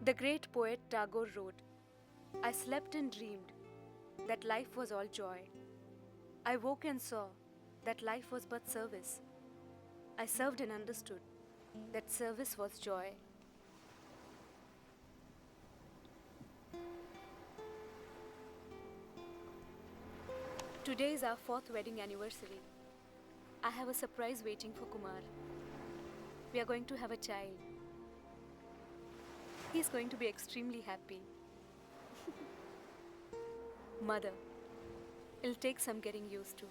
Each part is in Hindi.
The great poet Tagore wrote, I slept and dreamed that life was all joy. I woke and saw that life was but service. I served and understood that service was joy. Today is our 4th wedding anniversary. I have a surprise waiting for Kumar. We are going to have a child. He's going to be extremely happy. Mother, it'll take some getting used to.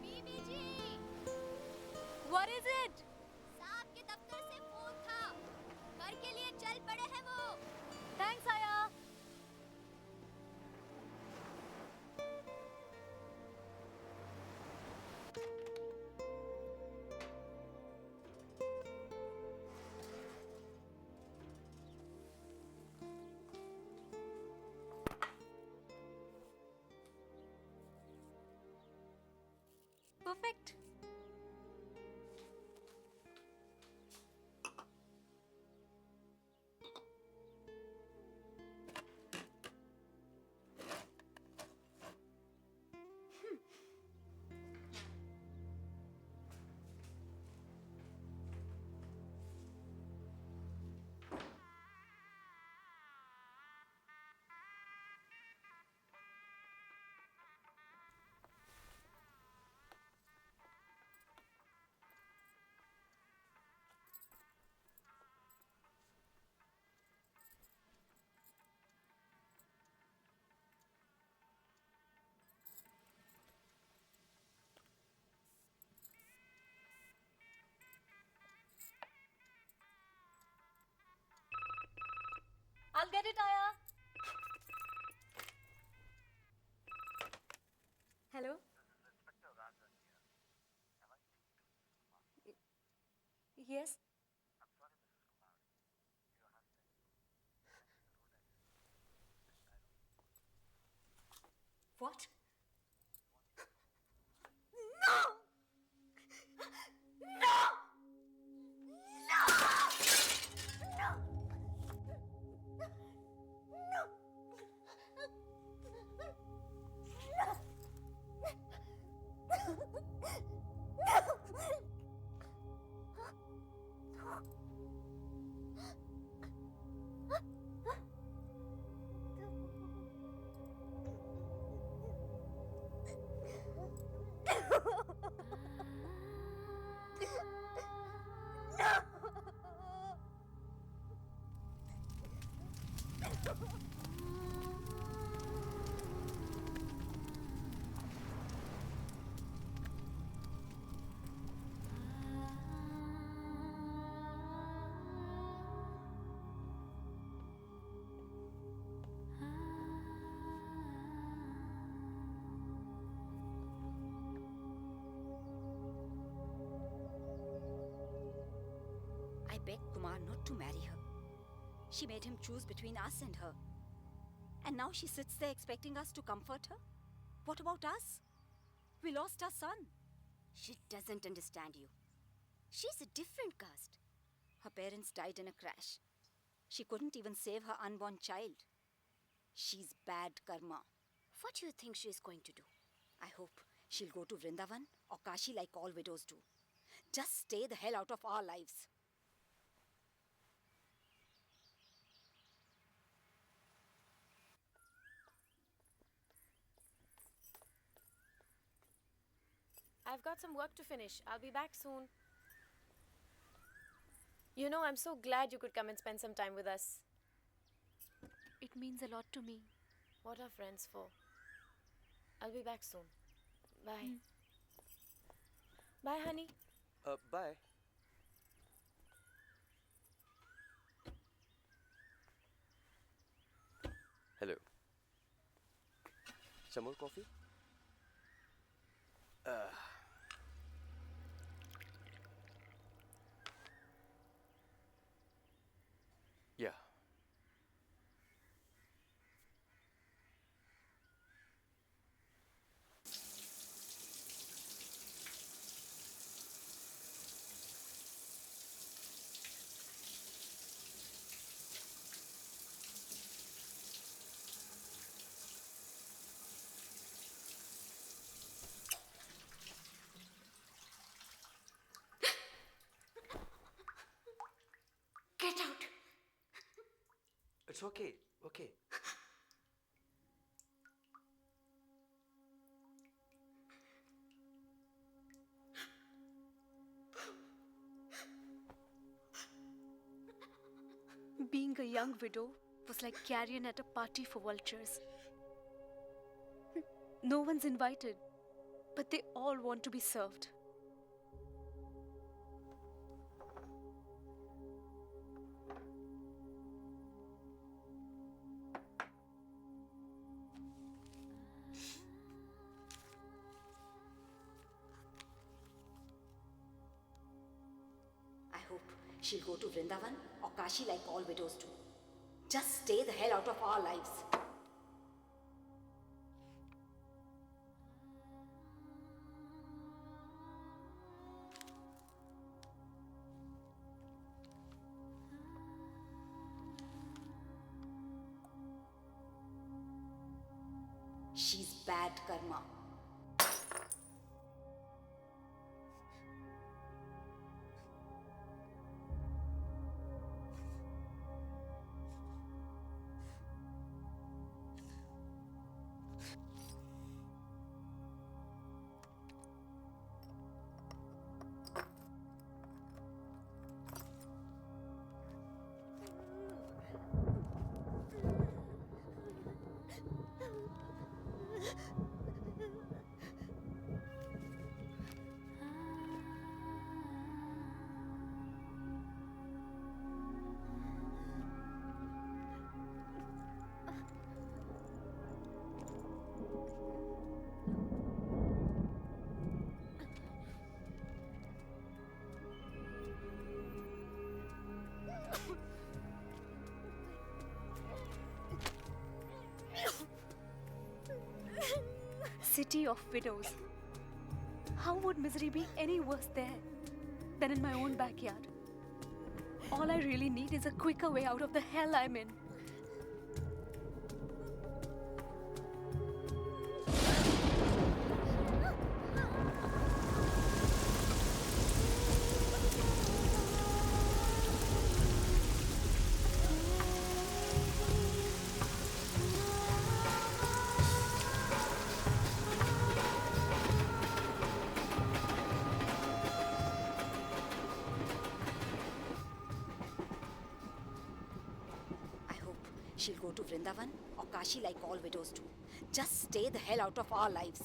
Bibi ji, What is it? साहब के दफ्तर से फोन था। घर के लिए चल पड़े हैं वो। Thanks, Aya. Perfect. I'll get it, Aya. Hello? Yes? What? No! No! I begged Kumar not to marry her. She made him choose between us and her. And now she sits there expecting us to comfort her? What about us? We lost our son. She doesn't understand you. She's a different caste. Her parents died in a crash. She couldn't even save her unborn child. She's bad karma. What do you think she's going to do? I hope she'll go to Vrindavan or Kashi like all widows do. Just stay the hell out of our lives. I've got some work to finish. I'll be back soon. You know, I'm so glad you could come and spend some time with us. It means a lot to me. What are friends for? I'll be back soon. Bye. Bye, honey. Bye. Hello. Some more coffee? Yeah. Get out! It's okay. Okay. Being a young widow was like carrion at a party for vultures. No one's invited, but they all want to be served. I hope she'll go to Vrindavan or Kashi like all widows do. Just stay the hell out of our lives. She's bad karma. City of widows. How would misery be any worse there than in my own backyard? All I really need is a quicker way out of the hell I'm in. I hope she'll go to Vrindavan or Kashi like all widows do. Just stay the hell out of our lives.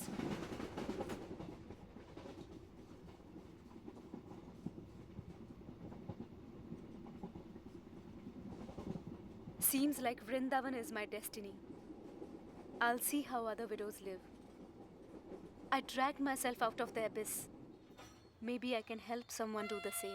Seems like Vrindavan is my destiny. I'll see how other widows live. I dragged myself out of the abyss. Maybe I can help someone do the same.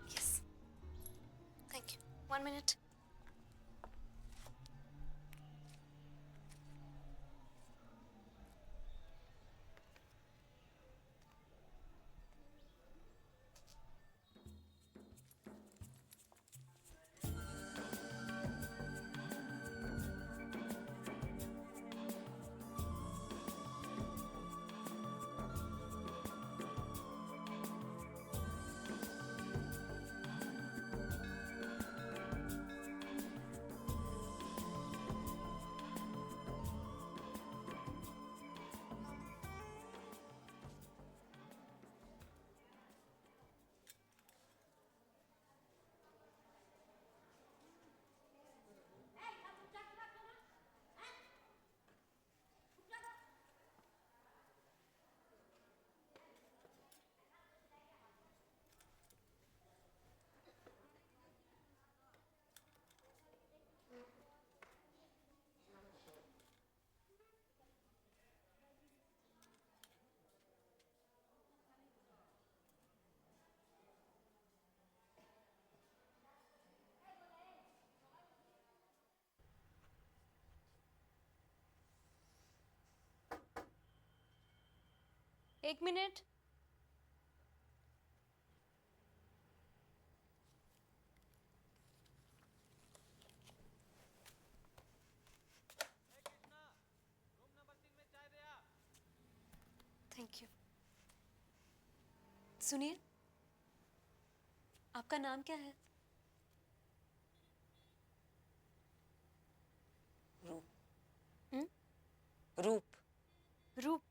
Yes. Thank you. 1 minute. एक मिनट। Thank you. सुनिए, आपका नाम क्या है? रूप। रूप।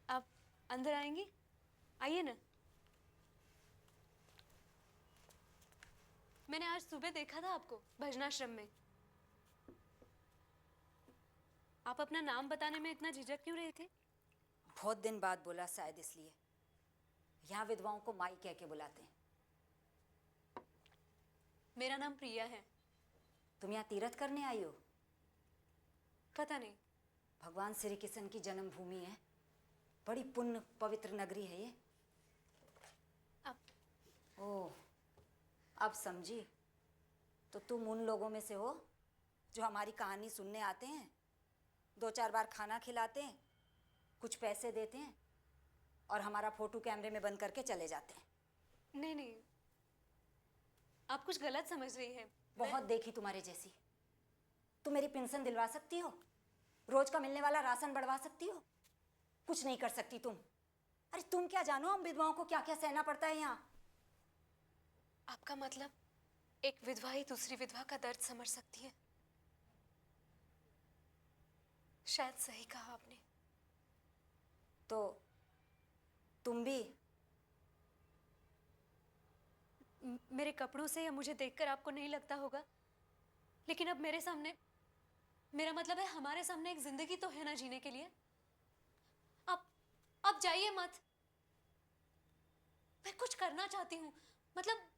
आप अंदर आएंगी? आइए ना। मैंने आज सुबह देखा था आपको भजनाश्रम में। आप अपना नाम बताने में इतना झिझक क्यों रहे थे? बहुत दिन बाद बोला, शायद इसलिए। यहाँ विधवाओं को माई कह के बुलाते हैं। मेरा नाम प्रिया है। तुम यहाँ तीर्थ करने आई हो? पता नहीं। भगवान श्री कृष्ण की जन्मभूमि है, बड़ी पुण्य पवित्र नगरी है ये। ओह, अब समझी। तो तुम उन लोगों में से हो जो हमारी कहानी सुनने आते हैं, 2-4 बार खाना खिलाते हैं, कुछ पैसे देते हैं और हमारा फोटो कैमरे में बंद करके चले जाते हैं। नहीं नहीं, आप कुछ गलत समझ रही हैं। बहुत देखी तुम्हारे जैसी। तुम मेरी पेंशन दिलवा सकती हो, रोज का मिलने वाला राशन बढ़वा सकती हो, कुछ नहीं कर सकती तुम। अरे तुम क्या जानो हम विधवाओं को क्या क्या सहना पड़ता है यहाँ। आपका मतलब एक विधवा ही दूसरी विधवा का दर्द समझ सकती है? शायद सही कहा आपने। तो तुम भी? मेरे कपड़ों से या मुझे देखकर आपको नहीं लगता होगा, लेकिन अब मेरे सामने, मेरा मतलब है हमारे सामने एक जिंदगी तो है ना जीने के लिए। आप जाइए मत। मैं कुछ करना चाहती हूँ, मतलब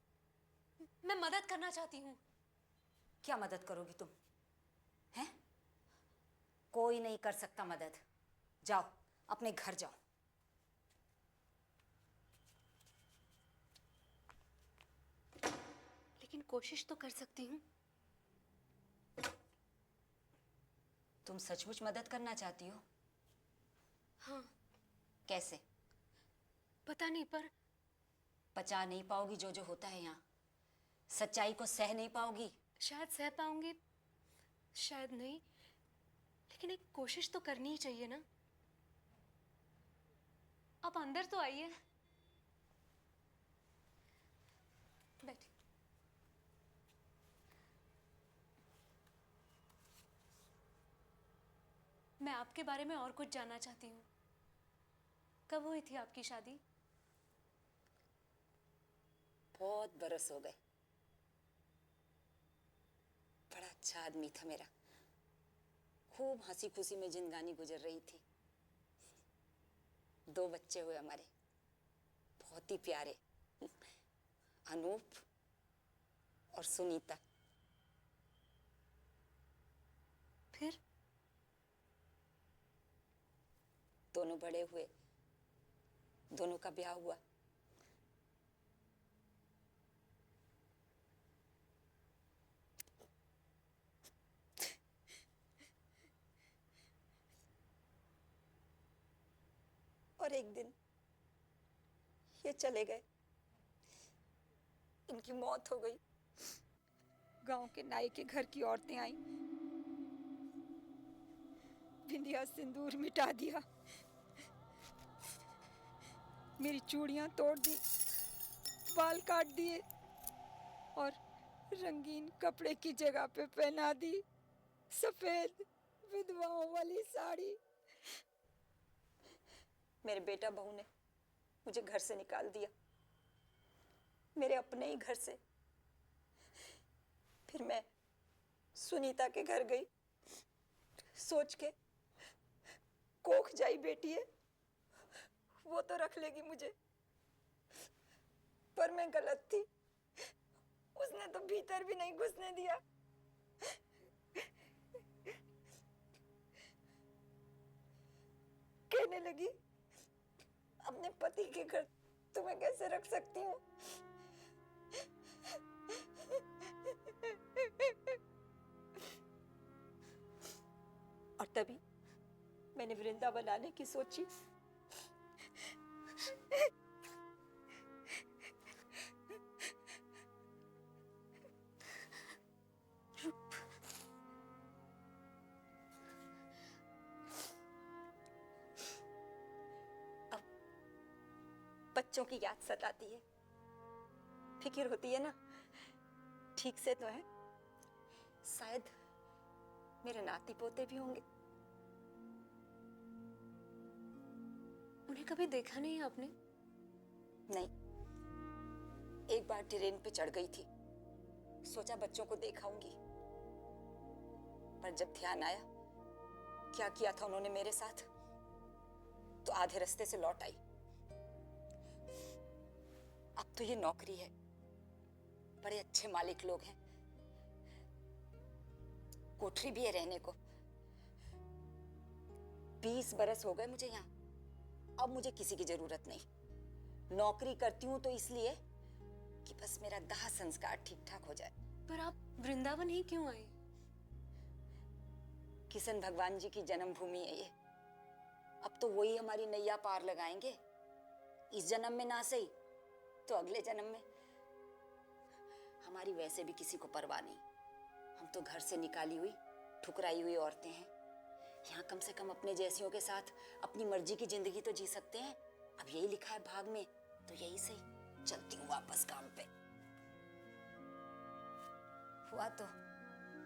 मैं मदद करना चाहती हूँ। क्या मदद करोगी तुम? हैं? कोई नहीं कर सकता मदद। जाओ, अपने घर जाओ। लेकिन कोशिश तो कर सकती हूँ। तुम सचमुच मदद करना चाहती हो? हाँ। कैसे? पता नहीं, पर पचा नहीं पाओगी जो जो होता है यहाँ। सच्चाई को सह नहीं पाओगी। शायद सह पाऊंगी, शायद नहीं, लेकिन एक कोशिश तो करनी ही चाहिए ना। आप अंदर तो आइए। बैठिए। मैं आपके बारे में और कुछ जानना चाहती हूँ। कब हुई थी आपकी शादी? बहुत बरस हो गए। बड़ा अच्छा आदमी था मेरा, खूब हंसी खुशी में जिंदगानी गुजर रही थी। 2 बच्चे हुए हमारे, बहुत ही प्यारे, अनूप और सुनीता। फिर? दोनों बड़े हुए, दोनों का ब्याह हुआ। और एक दिन ये चले गए, इनकी मौत हो गई। गांव के नाई के घर की औरतें आईं, बिंदिया सिंदूर मिटा दिया, मेरी चूड़ियां तोड़ दी, बाल काट दिए और रंगीन कपड़े की जगह पे पहना दी सफेद विधवाओं वाली साड़ी। मेरे बेटा बहू ने मुझे घर से निकाल दिया, मेरे अपने ही घर से। फिर मैं सुनीता के घर गई, सोच के कोख जाई बेटी है, वो तो रख लेगी मुझे। पर मैं गलत थी, उसने तो भीतर भी नहीं घुसने दिया। कहने लगी, अपने पति के घर तुम्हें कैसे रख सकती हूँ? और तभी मैंने वृंदावन आने की सोची। बच्चों की याद सताती है, फिक्र होती है ना। ठीक से तो है, शायद मेरे नाती पोते भी होंगे। उन्हें कभी देखा नहीं है आपने? नहीं, एक बार ट्रेन पे चढ़ गई थी, सोचा बच्चों को देखाऊंगी, पर जब ध्यान आया क्या किया था उन्होंने मेरे साथ, तो आधे रास्ते से लौट आई। अब तो ये नौकरी है, बड़े अच्छे मालिक लोग हैं, कोठरी भी है रहने को। 20 बरस हो गए मुझे यहाँ, अब मुझे किसी की जरूरत नहीं। नौकरी करती हूँ तो इसलिए कि बस मेरा दाह संस्कार ठीक ठाक हो जाए। पर आप वृंदावन ही क्यों आए? किशन भगवान जी की जन्मभूमि है ये। अब तो वही हमारी नैया पार लगाएंगे। इस जन्म में ना सही तो अगले जन्म में। हमारी वैसे भी किसी को परवाह नहीं, हम तो घर से निकाली हुई ठुकराई हुई औरतें हैं। यहाँ कम से कम अपने जैसियों के साथ अपनी मर्जी की जिंदगी तो जी सकते हैं। अब यही लिखा है भाग में, तो यही सही। चलती हूँ वापस काम पे। हुआ तो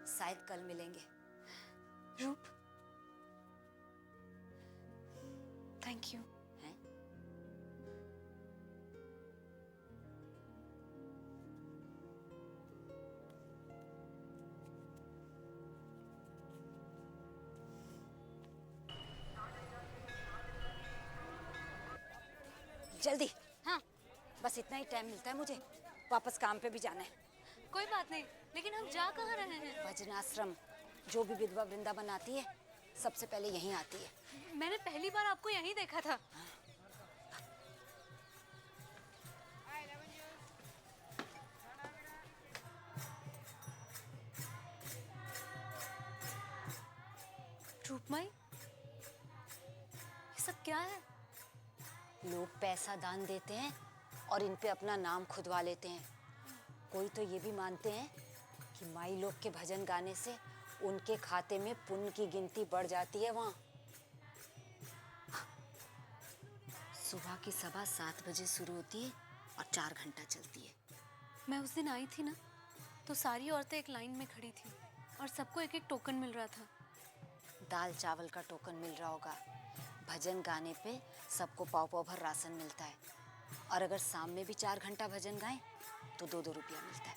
शायद कल मिलेंगे। रूप, थैंक यू। हैं? जल्दी। हाँ। बस इतना ही टाइम मिलता है मुझे, वापस काम पे भी जाना है। कोई बात नहीं, लेकिन हम जा कहाँ रहे हैं? भजनाश्रम। जो भी विधवा वृंदावन आती है सबसे पहले यहीं आती है। मैंने पहली बार आपको यहीं देखा था। रूपमाई, ये सब क्या है? लोग पैसा दान देते हैं और इन पे अपना नाम खुदवा लेते हैं। कोई तो ये भी मानते हैं कि माई लोग के भजन गाने से उनके खाते में पुण्य की गिनती बढ़ जाती है। वहाँ सुबह की सभा 7 बजे शुरू होती है और 4 घंटा चलती है। मैं उस दिन आई थी ना, तो सारी औरतें एक लाइन में खड़ी थी और सबको एक एक टोकन मिल रहा था। दाल चावल का टोकन मिल रहा होगा। भजन गाने पे सबको पाव पाव भर राशन मिलता है, और अगर शाम में भी 4 घंटा भजन गाएं तो 2-2 रुपया मिलता है।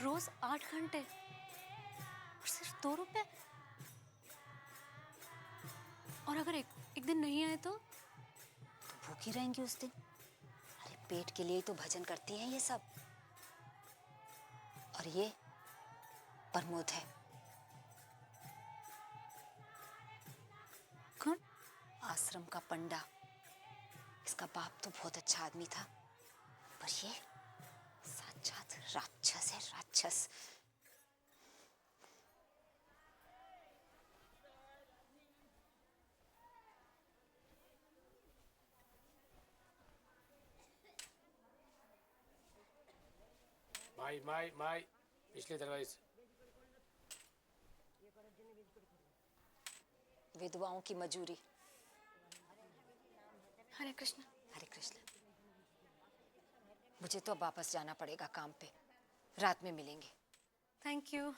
रोज 8 घंटे और सिर्फ 2 रुपए। और अगर एक दिन नहीं आए तो भूखी रहेंगी उस दिन। अरे पेट के लिए ही तो भजन करती हैं ये सब। और ये प्रमोद है। कौन? आश्रम का पंडा। इसका बाप तो बहुत अच्छा आदमी था, पर ये साक्षात राक्षस है, राक्षस। माई पिछले दरवाजे से। विधवाओं की मजूरी। हरे कृष्ण। हरे कृष्ण। मुझे तो अब वापस जाना पड़ेगा काम पे, रात में मिलेंगे। Thank you.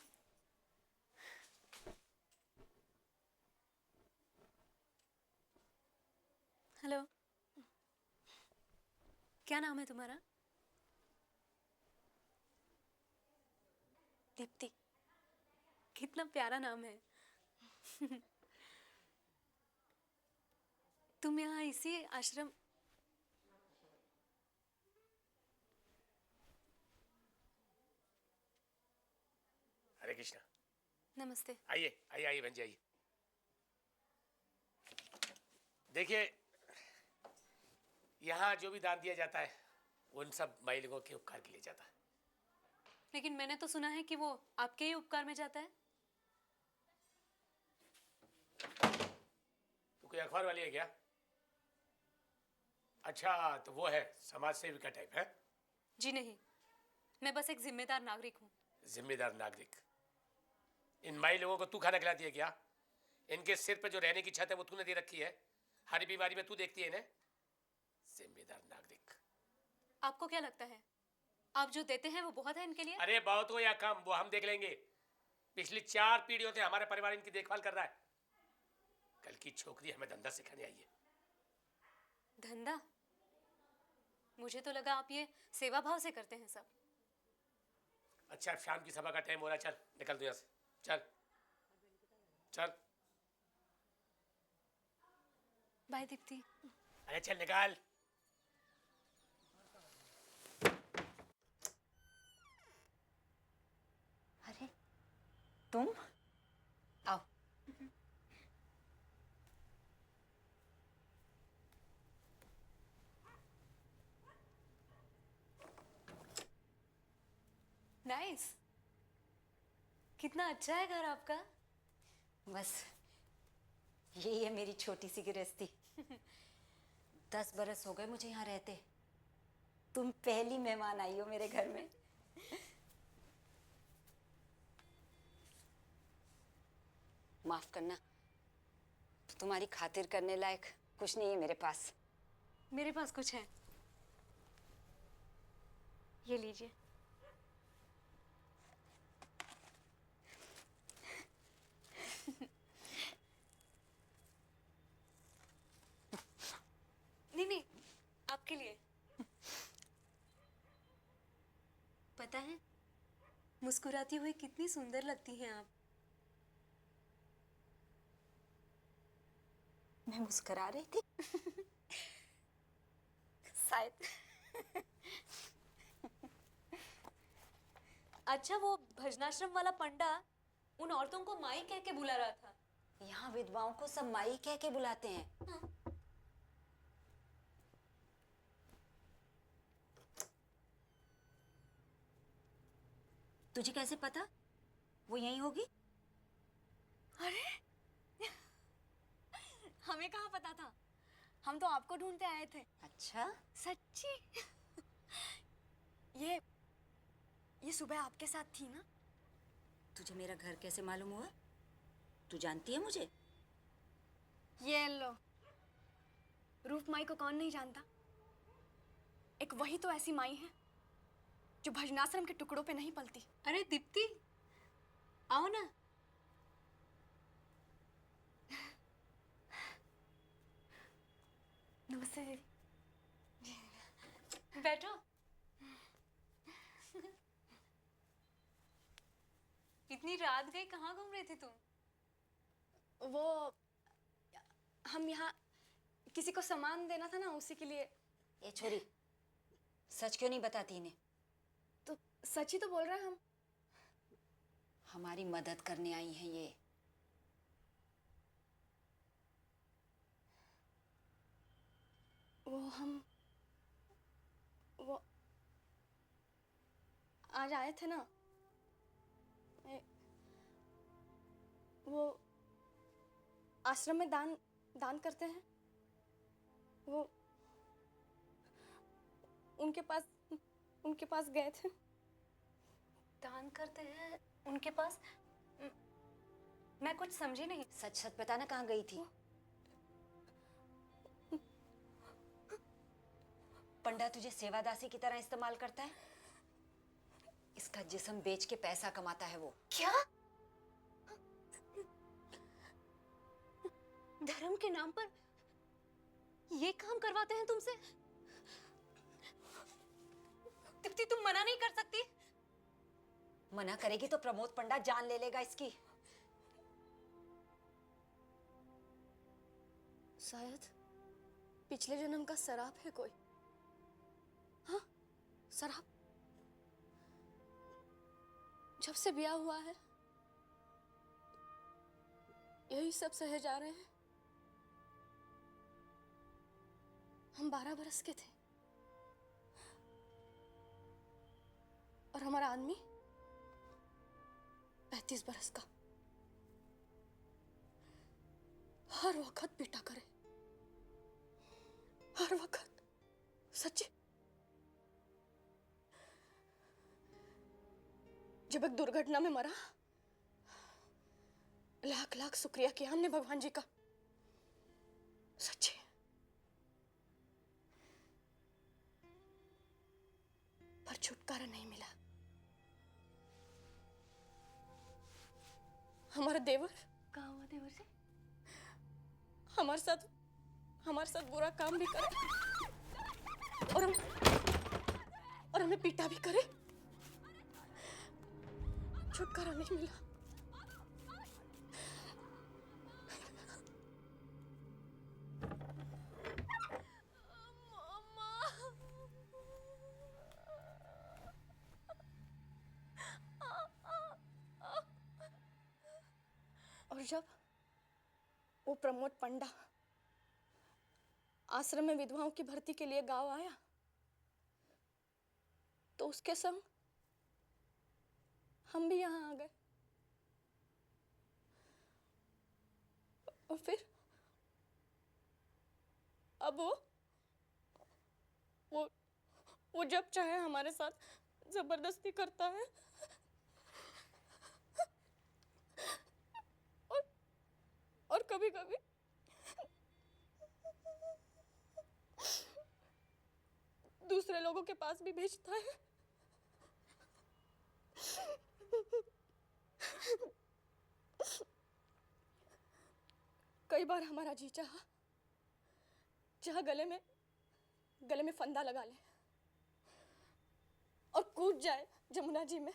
हेलो, क्या नाम है तुम्हारा? दीप्ति। कितना प्यारा नाम है। तुम यहाँ इसी आश्रम? हरे कृष्णा। नमस्ते। आइए आइए आइए बहन जी आइए। देखिए, यहाँ जो भी दान दिया जाता है उन सब माई लोगों के उपकार के लिए जाता है। लेकिन मैंने तो सुना है कि वो आपके ही उपकार में जाता है। तो कोई अखबार वाली है क्या? अच्छा, तो वो है समाज सेविका टाइप है। जी नहीं, मैं बस एक जिम्मेदार नागरिक हूँ। जिम्मेदार नागरिक? इन माई लोगों को तू खाना खिलाती है क्या? इनके सिर पे जो रहने की छत है वो तूने दे रखी है, हर बीमारी में तू देखती है इन्हें। जिम्मेदार नागरिक। आपको क्या लगता है आप जो देते हैं वो बहुत है इनके लिए? अरे बहुत हो या कम वो हम देख लेंगे। पिछली 4 पीढ़ियों से हमारे परिवार इनकी देखभाल कर रहा है। कल की छोकरी हमें धंधा सिखाने आई है। धंधा? मुझे तो लगा आप ये सेवा भाव से करते हैं सब। अच्छा, अब शाम की सभा का टाइम हो रहा है, चल निकल तू यहाँ से। चल चल। बाय दीप्ति। अरे चल निकाल। अरे तुम आओ। नाइस। कितना अच्छा है घर आपका। बस यही है मेरी छोटी सी गृहस्थी। 10 बरस हो गए मुझे यहाँ रहते। तुम पहली मेहमान आई हो मेरे घर में। माफ करना, तुम्हारी खातिर करने लायक कुछ नहीं है मेरे पास। मेरे पास कुछ है, ये लीजिए। नहीं नहीं, आपके लिए। पता है मुस्कुराती हुई कितनी सुंदर लगती हैं आप। मैं मुस्कुरा रही थी शायद। अच्छा, वो भजनाश्रम वाला पंडा उन औरतों को माई कह के बुला रहा था। यहाँ विधवाओं को सब माई कह के बुलाते हैं। तुझे कैसे पता वो यहीं होगी? अरे हमें कहाँ पता था, हम तो आपको ढूंढते आए थे। अच्छा, सच्ची? ये सुबह आपके साथ थी ना? तुझे मेरा घर कैसे मालूम हुआ? तू जानती है मुझे? ये लो, रूप माई को कौन नहीं जानता। एक वही तो ऐसी माई है जो भजनाश्रम के टुकड़ों पे नहीं पलती। अरे दीप्ति, आओ ना। नमस्ते दीदी। बैठो। इतनी रात गई, कहाँ घूम रही थी तुम? वो हम यहाँ किसी को सामान देना था ना, उसी के लिए। ये छोरी सच क्यों नहीं बताती इन्हें? तो सच ही तो बोल रहे हैं हम। हमारी मदद करने आई हैं ये। वो आज आए थे ना, वो आश्रम में दान करते हैं। वो उनके पास गए थे। दान करते हैं उनके पास? मैं कुछ समझी नहीं। सच सच बताना, कहाँ गई थी? पंडा तुझे सेवादासी की तरह इस्तेमाल करता है। इसका जिस्म बेच के पैसा कमाता है वो। क्या? धर्म के नाम पर ये काम करवाते हैं तुमसे? दीप्ति, तुम मना नहीं कर सकती। मना करेगी तो प्रमोद पंडा जान ले लेगा इसकी। शायद पिछले जन्म का शराब है कोई। हाँ, शराब। जब से ब्याह हुआ है यही सब सहे जा रहे हैं। हम 12 बरस के थे और हमारा आदमी 35 बरस का। हर वक्त पीटा करे, हर वक्त। सच्ची? जब एक दुर्घटना में मरा, लाख लाख शुक्रिया किया हमने भगवान जी का। सच्ची। पर छुटकारा नहीं मिला। हमारा देवर, कहाँ हुआ देवर से? हमारे साथ बुरा काम भी करे और हमें पीटा भी करे। छुटकारा नहीं मिला। और जब वो प्रमोद पंडा आश्रम में विधवाओं की भर्ती के लिए गांव आया, तो उसके संग हम भी यहाँ आ गए। और फिर अब वो जब चाहे हमारे साथ जबरदस्ती करता है। और कभी कभी दूसरे लोगों के पास भी भेजता है। कई बार हमारा जी चाहा गले में फंदा लगा ले और कूद जाए जमुना जी में,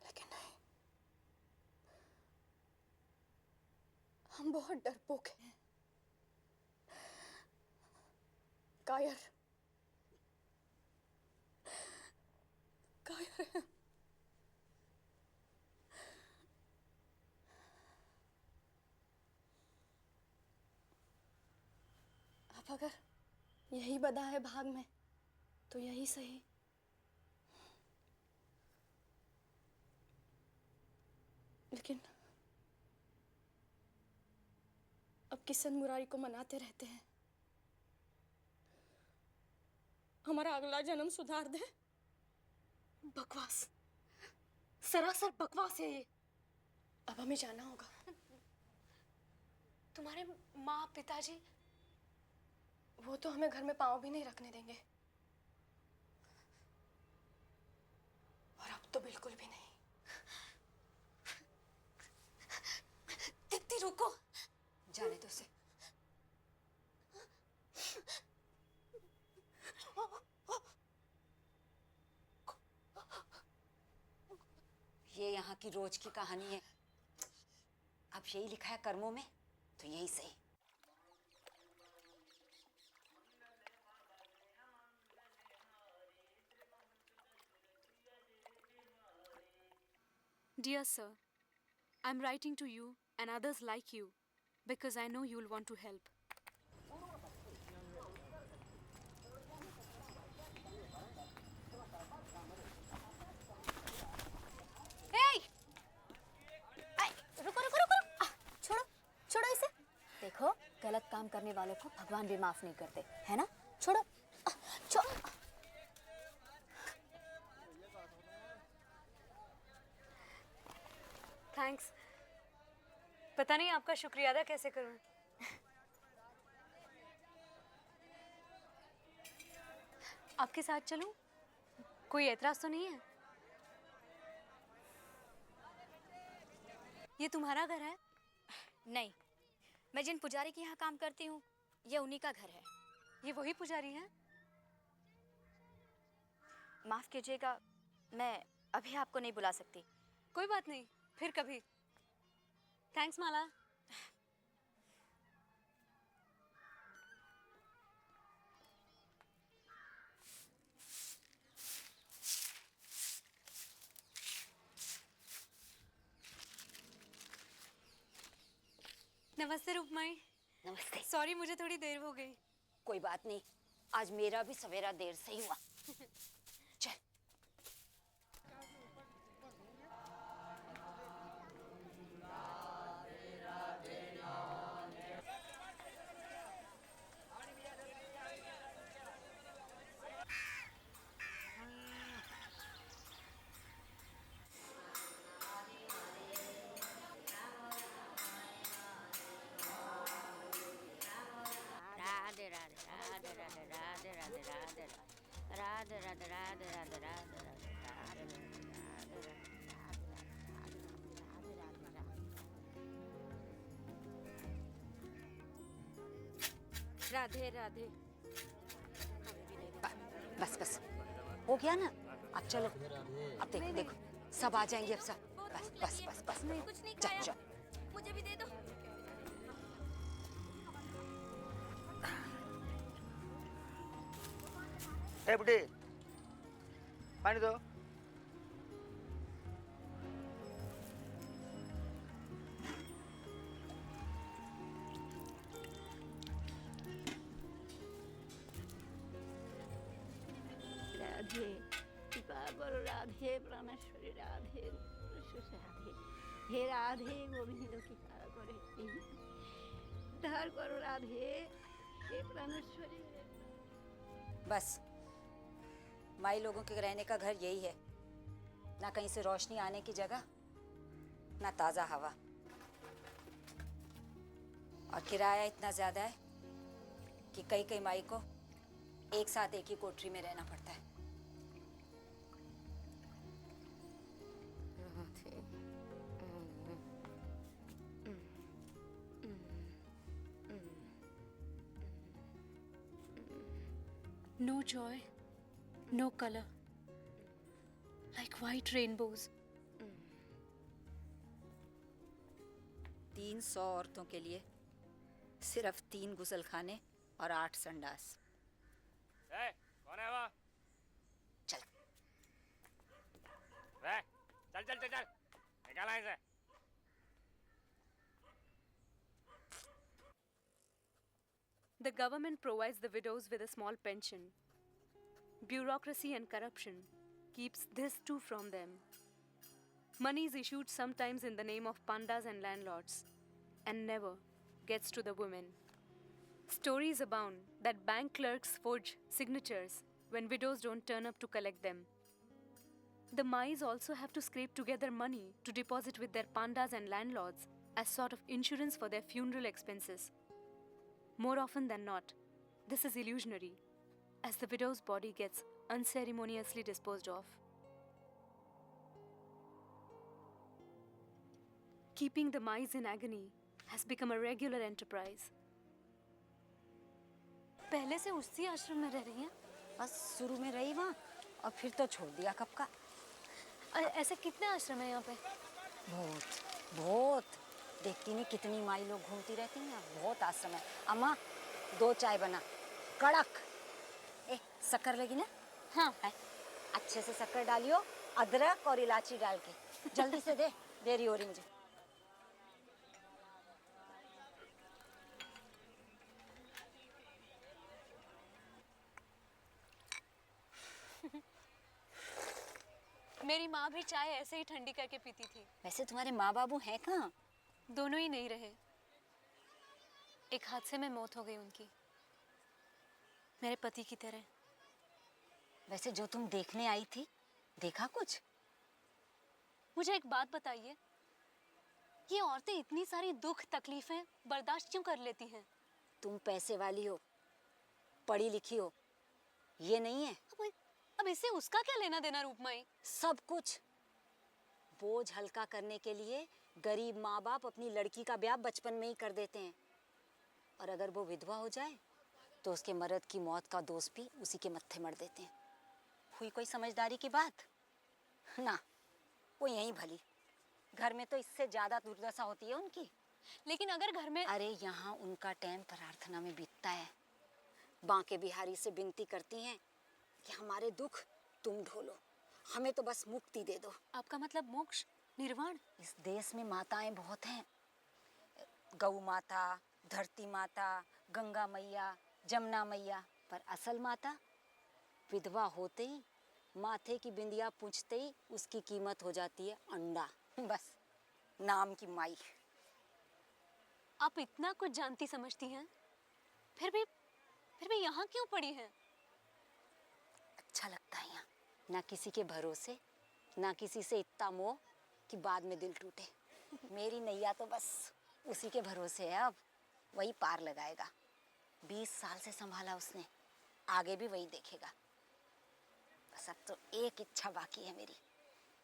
लेकिन नहीं, हम बहुत डरपोक हैं, कायर हैं। अब अगर यही बधा है भाग में, तो यही सही। लेकिन अब किशन मुरारी को मनाते रहते हैं, हमारा अगला जन्म सुधार दे। बकवास, सरासर बकवास है ये। अब हमें जाना होगा। तुम्हारे माँ पिताजी? वो तो हमें घर में पाँव भी नहीं रखने देंगे, और अब तो बिल्कुल भी नहीं। दीप्ति रुको, जाने दो उसे। ये यहाँ की रोज की कहानी है। अब यही लिखा है कर्मों में, तो यही सही। Dear sir, I'm writing to you and others like you because I know you'll want to help. छोड़ो इसे। देखो, गलत काम करने वालों को भगवान भी माफ नहीं करते, है ना? छोड़ो। थैंक्स। पता नहीं आपका शुक्रिया अदा कैसे करूं। आपके साथ चलूं? कोई एतराज तो नहीं है? ये तुम्हारा घर है? नहीं, मैं जिन पुजारी के यहाँ काम करती हूँ, ये उन्हीं का घर है। ये वही पुजारी हैं? माफ कीजिएगा, मैं अभी आपको नहीं बुला सकती। कोई बात नहीं, फिर कभी। थैंक्स माला। नमस्ते रूपमाई। नमस्ते। सॉरी, मुझे थोड़ी देर हो गई। कोई बात नहीं, आज मेरा भी सवेरा देर से ही हुआ। चल। राधे राधे। बस बस हो गया ना, अब चलो। अब देखो देखो सब आ जाएंगे अब सब। बस बस बस बस कुछ नहीं चल खाया, चल। मुझे भी दे दो। ए बुढ़ी, पानी दो। রাধে কৃপা করো রাধে প্রাণেশ্বরী রাধে রাধে হে রাধে গোবিন্দ কৃপা করে উদ্ধার করো রাধे हे प्राणेश्वरी। बस माई लोगों के रहने का घर यही है, ना कहीं से रोशनी आने की जगह, ना ताजा हवा, और किराया इतना ज्यादा है कि कई कई माई को एक साथ एक ही कोठरी में रहना पड़ता है। No joy, no color, like white rainbows. 300 औरतों के लिए सिर्फ 3 गुसलखाने और 8 संडास। कौन है वो? चल चल चल चल चल निकाला इसे। The government provides the widows with a small pension. Bureaucracy and corruption keeps this too from them. Money is issued sometimes in the name of pandas and landlords and never gets to the women. Stories abound that bank clerks forge signatures when widows don't turn up to collect them. The Mais also have to scrape together money to deposit with their pandas and landlords as sort of insurance for their funeral expenses. More often than not, this is illusionary, as the widow's body gets unceremoniously disposed of. Keeping the mice in agony has become a regular enterprise. पहले से उसी आश्रम में रह रही हैं? बस शुरू में रही वहाँ और फिर तो छोड़ दिया कब का। ऐसे कितने आश्रम हैं यहाँ पे? बहुत बहुत, देखती नहीं कितनी माई लोग घूमती रहती हैं, बहुत आश्रम है। अम्मा 2 चाय बना, कड़क। ए शक्कर लगी ना? हाँ। है? अच्छे से शक्कर डालियो, अदरक और इलायची डाल के। जल्दी से दे, देरी हो रही मुझे। मेरी माँ भी चाय ऐसे ही ठंडी करके पीती थी। वैसे तुम्हारे माँ बाबू हैं कहाँ? दोनों ही नहीं रहे। एक हादसे में मौत हो गई उनकी, मेरे पति की तरह। वैसे जो तुम देखने आई थी, देखा कुछ? मुझे एक बात बताइए, ये औरतें इतनी सारी दुख तकलीफें बर्दाश्त क्यों कर लेती हैं? तुम पैसे वाली हो, पढ़ी लिखी हो, ये नहीं है। अब इससे उसका क्या लेना देना रूपमाई? सब कुछ। बोझ हल्का करने के लिए गरीब माँ बाप अपनी लड़की का ब्याह बचपन में ही कर देते हैं, और अगर वो विधवा हो जाए तो उसके मर्द की मौत का दोष भी उसी के मत्थे मर देते हैं। हुई कोई समझदारी की बात? ना, वो यहीं भली। घर में तो इससे ज्यादा दुर्दशा होती है उनकी। लेकिन अगर घर में... अरे यहाँ उनका टाइम प्रार्थना में बीतता है। बांके बिहारी से विनती करती हैं कि हमारे दुख तुम ढोलो, हमें तो बस मुक्ति दे दो। आपका मतलब मोक्ष, निर्वाण? इस देश में माताएं बहुत हैं, गौ माता, धरती माता, गंगा मैया, जमुना मैया, पर असल माता विधवा होते ही, माथे की बिंदिया पूछते ही उसकी कीमत हो जाती है अंडा। बस नाम की माई। आप इतना कुछ जानती समझती हैं, फिर भी यहाँ क्यों पड़ी हैं? अच्छा लगता है यहाँ, ना किसी के भरोसे, ना किसी से इतना मोह कि बाद में दिल टूटे। मेरी नैया तो बस उसी के भरोसे है, अब वही पार लगाएगा। 20 साल से संभाला उसने, आगे भी वही देखेगा। बस अब तो एक इच्छा बाकी है मेरी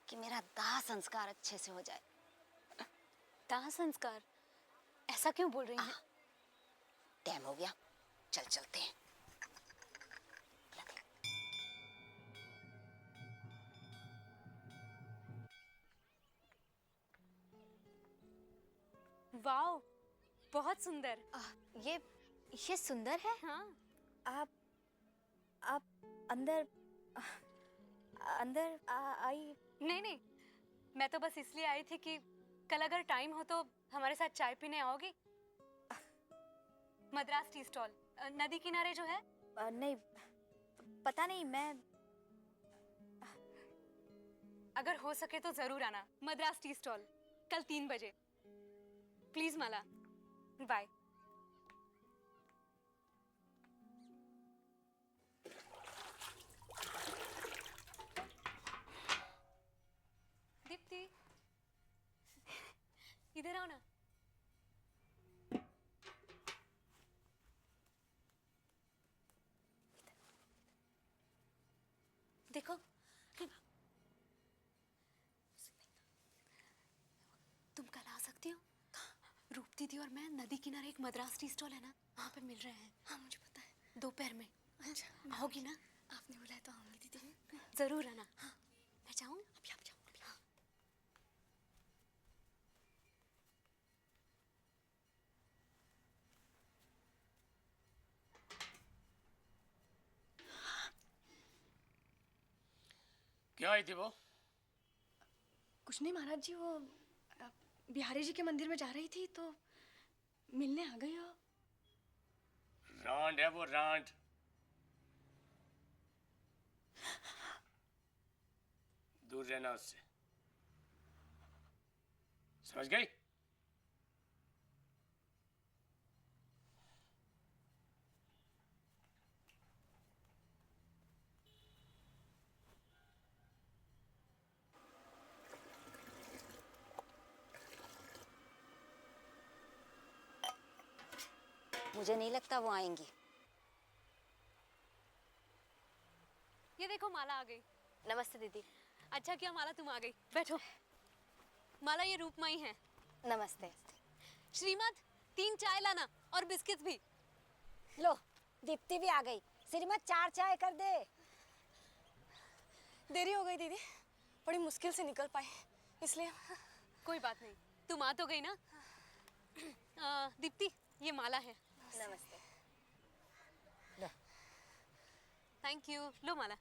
कि मेरा दाह संस्कार अच्छे से हो जाए। दाह संस्कार? ऐसा क्यों बोल रही हैं? टाइम हो गया, चल चलते हैं। वाओ, बहुत सुंदर। ये सुंदर है। हाँ, आप अंदर अंदर आई। नहीं नहीं, मैं तो बस इसलिए आई थी कि कल अगर टाइम हो तो हमारे साथ चाय पीने आओगी? मद्रास टी स्टॉल, नदी किनारे जो है। नहीं, पता नहीं, मैं अगर हो सके तो जरूर आना मद्रास टी स्टॉल कल 3 बजे। Please Mala, bye. दीप्ति, इधर आओ ना। देखो, तुम कल आ सकती हो? रूप दीदी और मैं नदी किनारे एक मद्रास टी स्टॉल है ना, वहाँ पे मिल रहे हैं। हाँ मुझे पता है। दोपहर में। अच्छा, आओगी ना? आपने बुलाया तो आऊंगी दीदी। जरूर आना। हाँ, मैं जाऊँ? अभी आप जाओ। क्या आई थी वो? कुछ नहीं महाराज जी, वो बिहारी जी के मंदिर में जा रही थी तो मिलने आ गई। हो रांड है वो, रांड। दूर रहना उससे, समझ गई? मुझे नहीं लगता वो आएंगी। ये देखो, माला आ गई। नमस्ते दीदी। अच्छा किया माला तुम आ गई, बैठो। माला, ये रूपमाई है। नमस्ते। श्रीमत, 3 चाय लाना और बिस्किट्स भी। लो, दीप्ति भी आ गई। श्रीमत 4 चाय कर दे। देरी हो गई दीदी, बड़ी मुश्किल से निकल पाई इसलिए। कोई बात नहीं, तुम आ तो गई ना। दीप्ति, ये माला है। नमस्ते। Thank you. लो माला।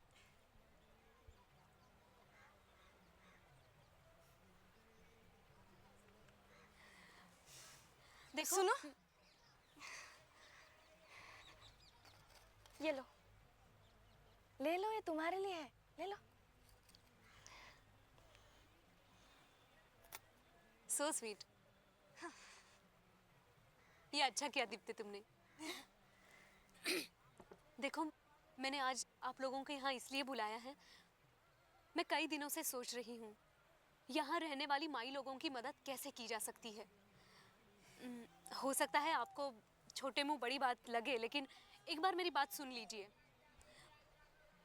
देखो, सुनो, ये लो, ले लो, ये तुम्हारे लिए है, ले लो। So sweet. ये अच्छा किया दीप्ति तुमने। देखो, मैंने आज आप लोगों को यहाँ इसलिए बुलाया है, मैं कई दिनों से सोच रही हूँ यहाँ रहने वाली माई लोगों की मदद कैसे की जा सकती है। हो सकता है आपको छोटे मुंह बड़ी बात लगे, लेकिन एक बार मेरी बात सुन लीजिए।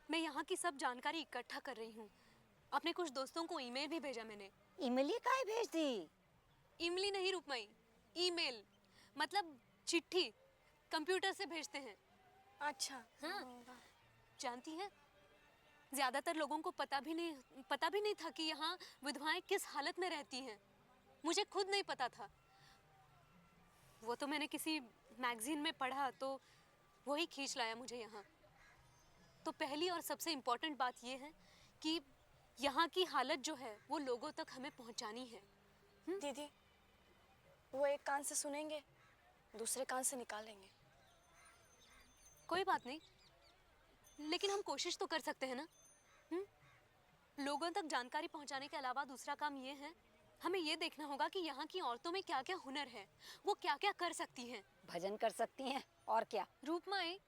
मैं यहाँ की सब जानकारी इकट्ठा कर रही हूँ। अपने कुछ दोस्तों को ईमेल भी भेजा मैंने। इमली काहे भेज दी? इमली नहीं रूपमाई, ईमेल मतलब चिट्ठी, कंप्यूटर से भेजते हैं। अच्छा। हाँ, जानती हैं, ज्यादातर लोगों को पता भी नहीं था कि यहाँ विधवाएं किस हालत में रहती हैं। मुझे खुद नहीं पता था। वो तो मैंने किसी मैगजीन में पढ़ा तो वही खींच लाया मुझे यहाँ। तो पहली और सबसे इम्पोर्टेंट बात ये है कि यहाँ की हालत जो है वो लोगों तक हमें पहुँचानी है। दीदी, वो एक कान से सुनेंगे, दूसरे कान से निकालेंगे। कोई बात नहीं, लेकिन हम कोशिश तो कर सकते हैं ना। लोगों तक जानकारी पहुंचाने के अलावा दूसरा काम ये है, हमें ये देखना होगा कि यहाँ की औरतों में क्या क्या हुनर है, वो क्या क्या कर सकती हैं। भजन कर सकती हैं और क्या। रूपमाई,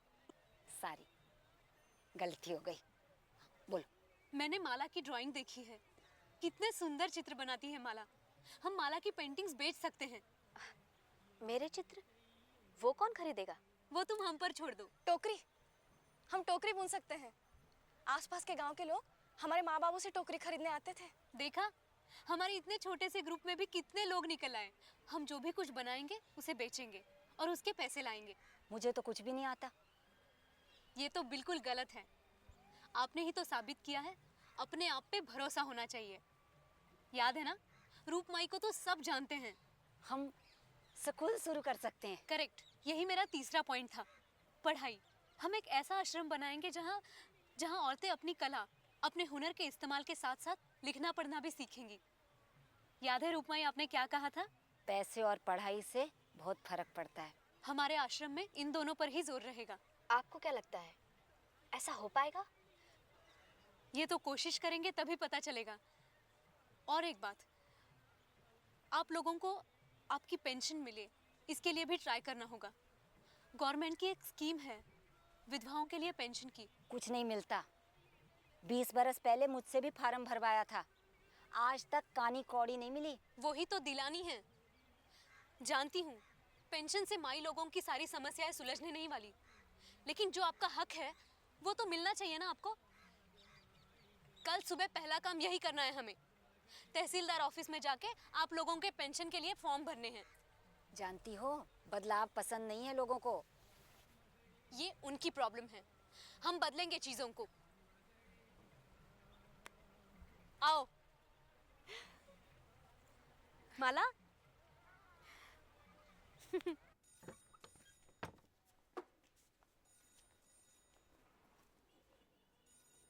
सारी गलती हो गई, बोलो। मैंने माला की ड्राइंग देखी है, कितने सुंदर चित्र बनाती है माला। हम माला की पेंटिंग्स बेच सकते हैं। मेरे चित्र वो कौन खरीदेगा? वो तुम हम पर छोड़ दो। टोकरी, हम टोकरी बुन सकते हैं। आसपास के गांव के लोग हमारे माँ बाबू से टोकरी खरीदने आते थे। देखा, हमारे इतने छोटे से ग्रुप में भी कितने लोग निकल आए। हम जो भी कुछ बनाएंगे उसे बेचेंगे और उसके पैसे लाएंगे। मुझे तो कुछ भी नहीं आता। ये तो बिल्कुल गलत है। आपने ही तो साबित किया है अपने आप पे भरोसा होना चाहिए। याद है ना, रूपमाई को तो सब जानते हैं। हम स्कूल शुरू कर सकते हैं। करेक्ट, यही मेरा तीसरा पॉइंट था, पढ़ाई। हम एक ऐसा आश्रम बनाएंगे जहाँ जहाँ औरतें अपनी कला, अपने हुनर के इस्तेमाल के साथ साथ लिखना पढ़ना भी सीखेंगी। याद है रूपमाई, आपने क्या कहा था? पैसे और पढ़ाई से बहुत फर्क पड़ता है। हमारे आश्रम में इन दोनों पर ही जोर रहेगा। आपको क्या लगता है, ऐसा हो पाएगा? ये तो कोशिश करेंगे तभी पता चलेगा। और एक बात, आप लोगों को आपकी पेंशन मिले, इसके लिए भी ट्राई करना होगा। गवर्नमेंट की एक स्कीम है विधवाओं के लिए पेंशन की। कुछ नहीं मिलता। 20 बरस पहले मुझसे भी फार्म भरवाया था, आज तक कानी कौड़ी नहीं मिली। वही तो दिलानी है। जानती हूँ पेंशन से माई लोगों की सारी समस्याएं सुलझने नहीं वाली, लेकिन जो आपका हक है वो तो मिलना चाहिए ना आपको। कल सुबह पहला काम यही करना है हमें। तहसीलदार ऑफिस में जाके आप लोगों के पेंशन के लिए फॉर्म भरने हैं। जानती हो, बदलाव पसंद नहीं है लोगों को। ये उनकी प्रॉब्लम है, हम बदलेंगे चीजों को। आओ माला।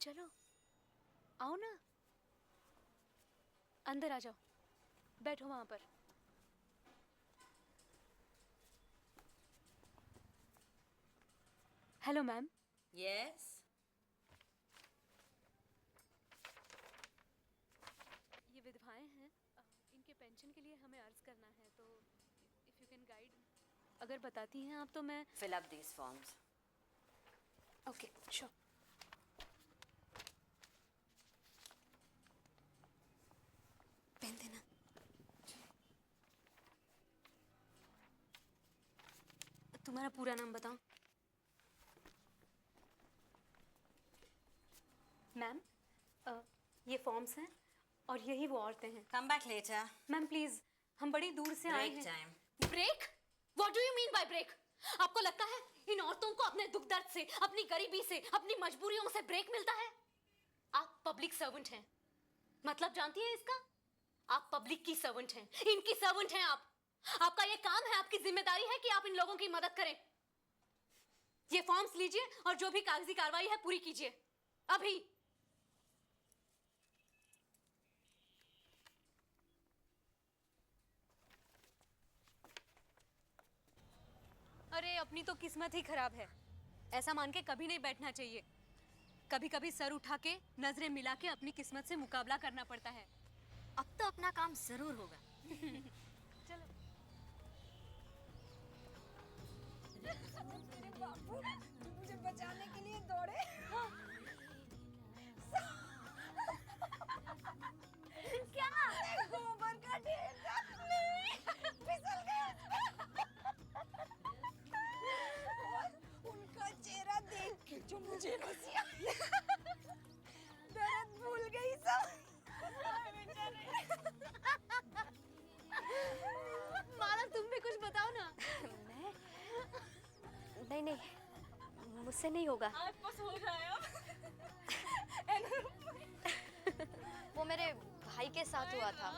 चलो आओ ना, अंदर आ जाओ, बैठो वहां पर। Hello ma'am. यस, ये विधवाएं हैं, इनके पेंशन के लिए हमें अर्ज करना है, तो इफ यू कैन गाइड, अगर बताती हैं आप तो मैं। Fill up these forms. Okay sure. Pen देना। तुम्हारा पूरा नाम बताओ। मैम, ये फॉर्म्स हैं और यही वो औरतें हैं। Come back later. Ma'am please, हम बड़ी दूर से आए ब्रेक हैं। Time. Break? What do you mean by break? आपको लगता है इन औरतों को अपने दुख दर्द से, अपनी गरीबी से, अपनी मजबूरियों से ब्रेक मिलता है? आप पब्लिक सर्वेंट हैं, मतलब जानती हैं इसका? आप पब्लिक की सर्वेंट हैं, इनकी सर्वेंट हैं आप। आपका ये काम है, आपकी जिम्मेदारी है कि आप इन लोगों की मदद करें। ये फॉर्म्स लीजिए और जो भी कागजी कार्रवाई है पूरी कीजिए अभी। अरे अपनी तो किस्मत ही खराब है, ऐसा मान के कभी नहीं बैठना चाहिए। कभी कभी सर उठा के, नजरें मिला के अपनी किस्मत से मुकाबला करना पड़ता है। अब तो अपना काम जरूर होगा। चलो। मेरे बाबू मुझे बचाने के लिए दौड़े। क्या? गोबर का ढेर था। नहीं, फिसल गया। और उनका चेहरा देख के जो मुझे हंसी आई, दर्द भूल गई सब। माला तुम भी कुछ बताओ ना। नहीं नहीं, मुझसे नहीं होगा। आज बस हो जाए अब। वो मेरे भाई के साथ हुआ था।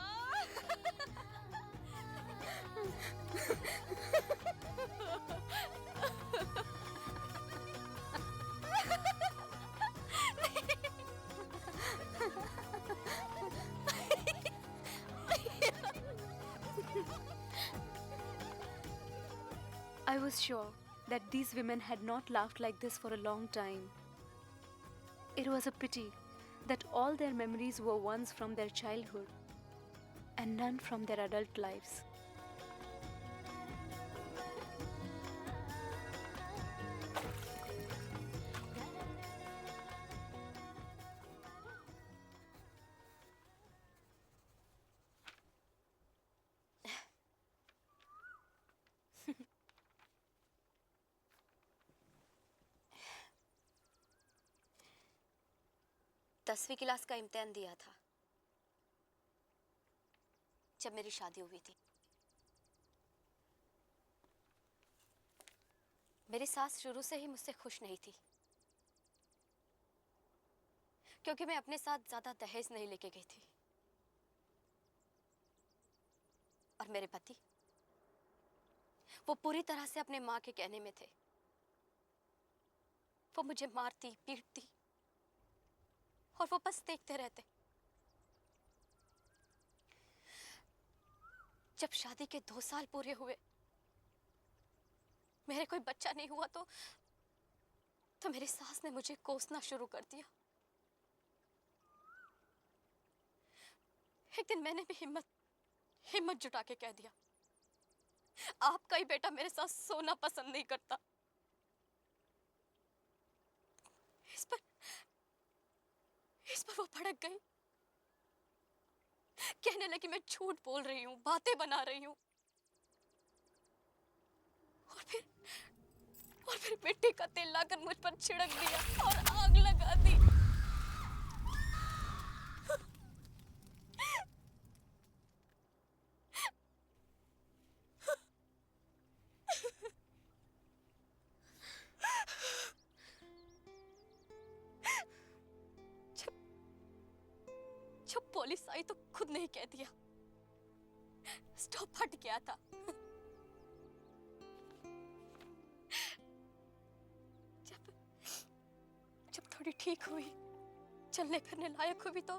I was sure that these women had not laughed like this for a long time. It was a pity that all their memories were ones from their childhood and none from their adult lives. 10वीं क्लास का इम्तिहान दिया था जब मेरी शादी हुई थी। मेरी सास शुरू से ही मुझसे खुश नहीं थी, क्योंकि मैं अपने साथ ज्यादा दहेज नहीं लेके गई थी। और मेरे पति, वो पूरी तरह से अपने माँ के कहने में थे। वो मुझे मारती पीटती और वो बस देखते रहते। जब शादी के 2 साल पूरे हुए, मेरे कोई बच्चा नहीं हुआ तो मेरी सास ने मुझे कोसना शुरू कर दिया। एक दिन मैंने भी हिम्मत जुटा के कह दिया, आपका ही बेटा मेरे साथ सोना पसंद नहीं करता। इस पर वो भड़क गई, कहने लगी मैं झूठ बोल रही हूँ, बातें बना रही हूँ। और फिर मिट्टी का तेल लाकर मुझ पर छिड़क दिया और आग लगा दी। जब पुलिस आई तो खुद नहीं कह दिया, स्टोव फट गया था। जब थोड़ी ठीक हुई, चलने फिरने लायक हुई तो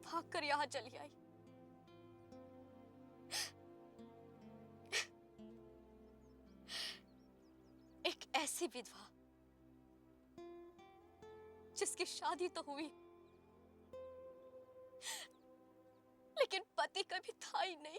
भागकर यहाँ चली आई। एक ऐसी विधवा जिसकी शादी तो हुई लेकिन पति कभी था ही नहीं।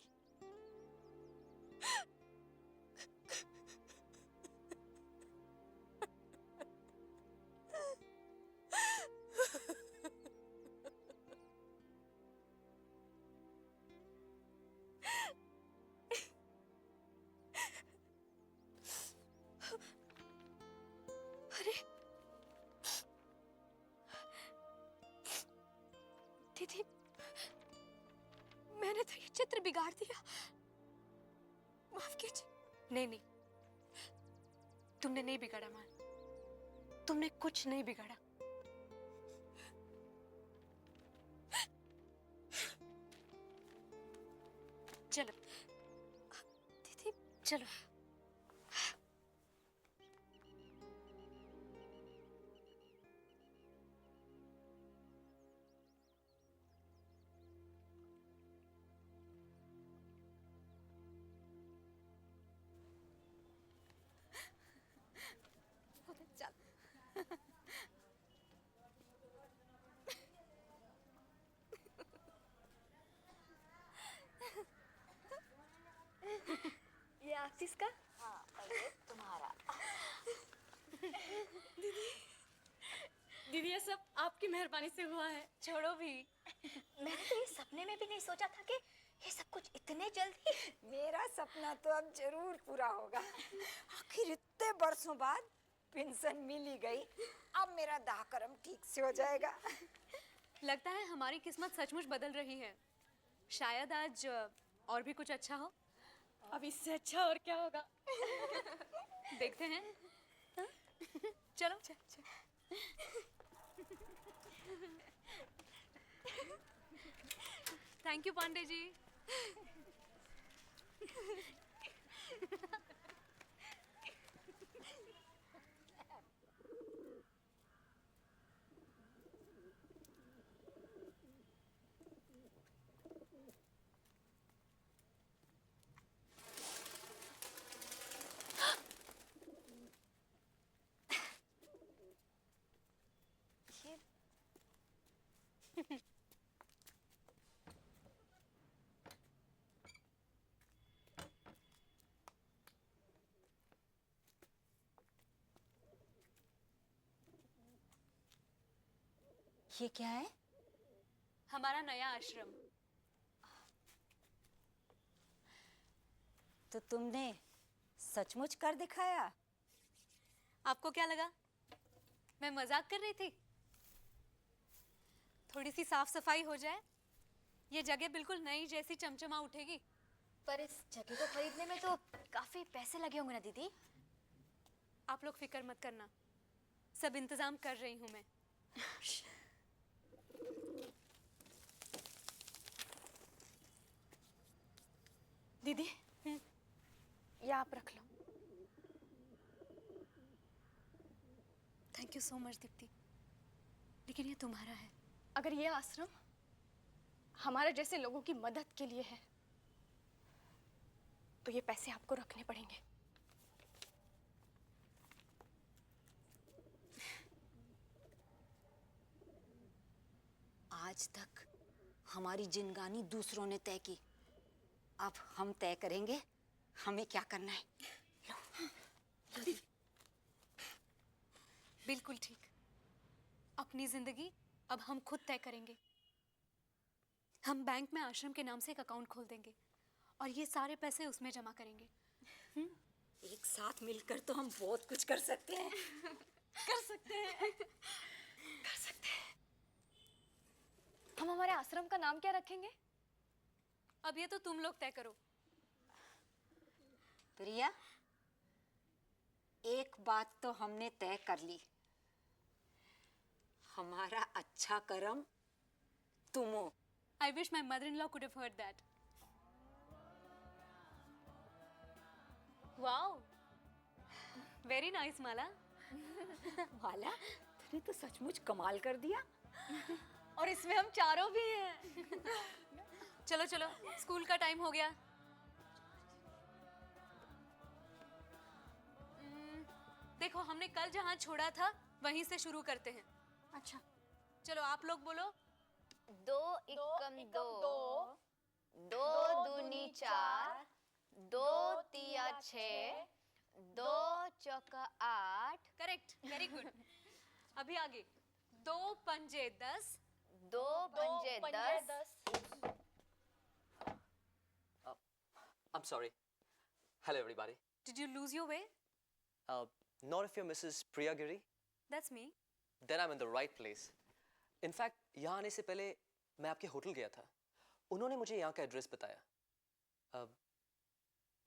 अरे दीदी, मैंने तो ये चित्र बिगाड़ दिया, माफ कीजिए। नहीं, तुमने नहीं बिगाड़ा मान, तुमने कुछ नहीं बिगाड़ा। चलो दीदी, चलो। ये आशीष का? हाँ, और ये तुम्हारा। दीदी, ये सब आपकी मेहरबानी से हुआ है। छोड़ो भी। मैंने तो ये सपने में भी नहीं सोचा था कि ये सब कुछ इतने जल्दी। मेरा सपना तो अब जरूर पूरा होगा। आखिर इतने बरसों बाद पेंशन मिल ही गई। अब मेरा दाह कर्म ठीक से हो जाएगा। लगता है हमारी किस्मत सचमुच बदल रही है। शायद आज और भी कुछ अच्छा हो। अब इससे अच्छा और क्या होगा? देखते हैं। चलो। Thank you Pandey ji. ये क्या है? हमारा नया आश्रम। तो तुमने सचमुच कर दिखाया? आपको क्या लगा मैं मजाक कर रही थी? थोड़ी सी साफ सफाई हो जाए, ये जगह बिल्कुल नई जैसी चमचमा उठेगी। पर इस जगह को खरीदने में तो काफी पैसे लगे होंगे ना दीदी। आप लोग फिक्र मत करना, सब इंतजाम कर रही हूँ मैं। दीदी ये आप रख लो। Thank you so much Deepti, लेकिन ये तुम्हारा है। अगर ये आश्रम हमारे जैसे लोगों की मदद के लिए है तो ये पैसे आपको रखने पड़ेंगे। आज तक हमारी जिंदगानी दूसरों ने तय की, अब हम तय करेंगे हमें क्या करना है। बिल्कुल ठीक, अपनी जिंदगी अब हम खुद तय करेंगे। हम बैंक में आश्रम के नाम से एक अकाउंट खोल देंगे और ये सारे पैसे उसमें जमा करेंगे। एक साथ मिलकर तो हम बहुत कुछ कर सकते हैं। कर सकते हैं। हम हमारे आश्रम का नाम क्या रखेंगे? अब ये तो तुम लोग तय करो। प्रिया, एक बात तो हमने तय कर ली, हमारा अच्छा कर्म तुम हो। I wish my mother-in-law could have heard that. Wow, very nice, माला। माला, तूने तो सचमुच कमाल कर दिया। और इसमें हम चारों भी हैं। चलो चलो, स्कूल का टाइम हो गया। देखो, हमने कल जहाँ छोड़ा था वहीं से शुरू करते हैं। अच्छा, चलो आप लोग बोलो। 2 एकम 2, 2 दूनी 4, 2 तिया 6, 2 चौका 8। Correct, very good. अभी आगे। 2 पंजे 10, 2 पंजे 10। I'm sorry. Hello, everybody. Did you lose your way? Not if you're Mrs. Priya Giri. That's me. Then I'm in the right place. In fact, यहाँ आने से पहले मैं आपके होटल गया था। उन्होंने मुझे यहाँ का एड्रेस बताया।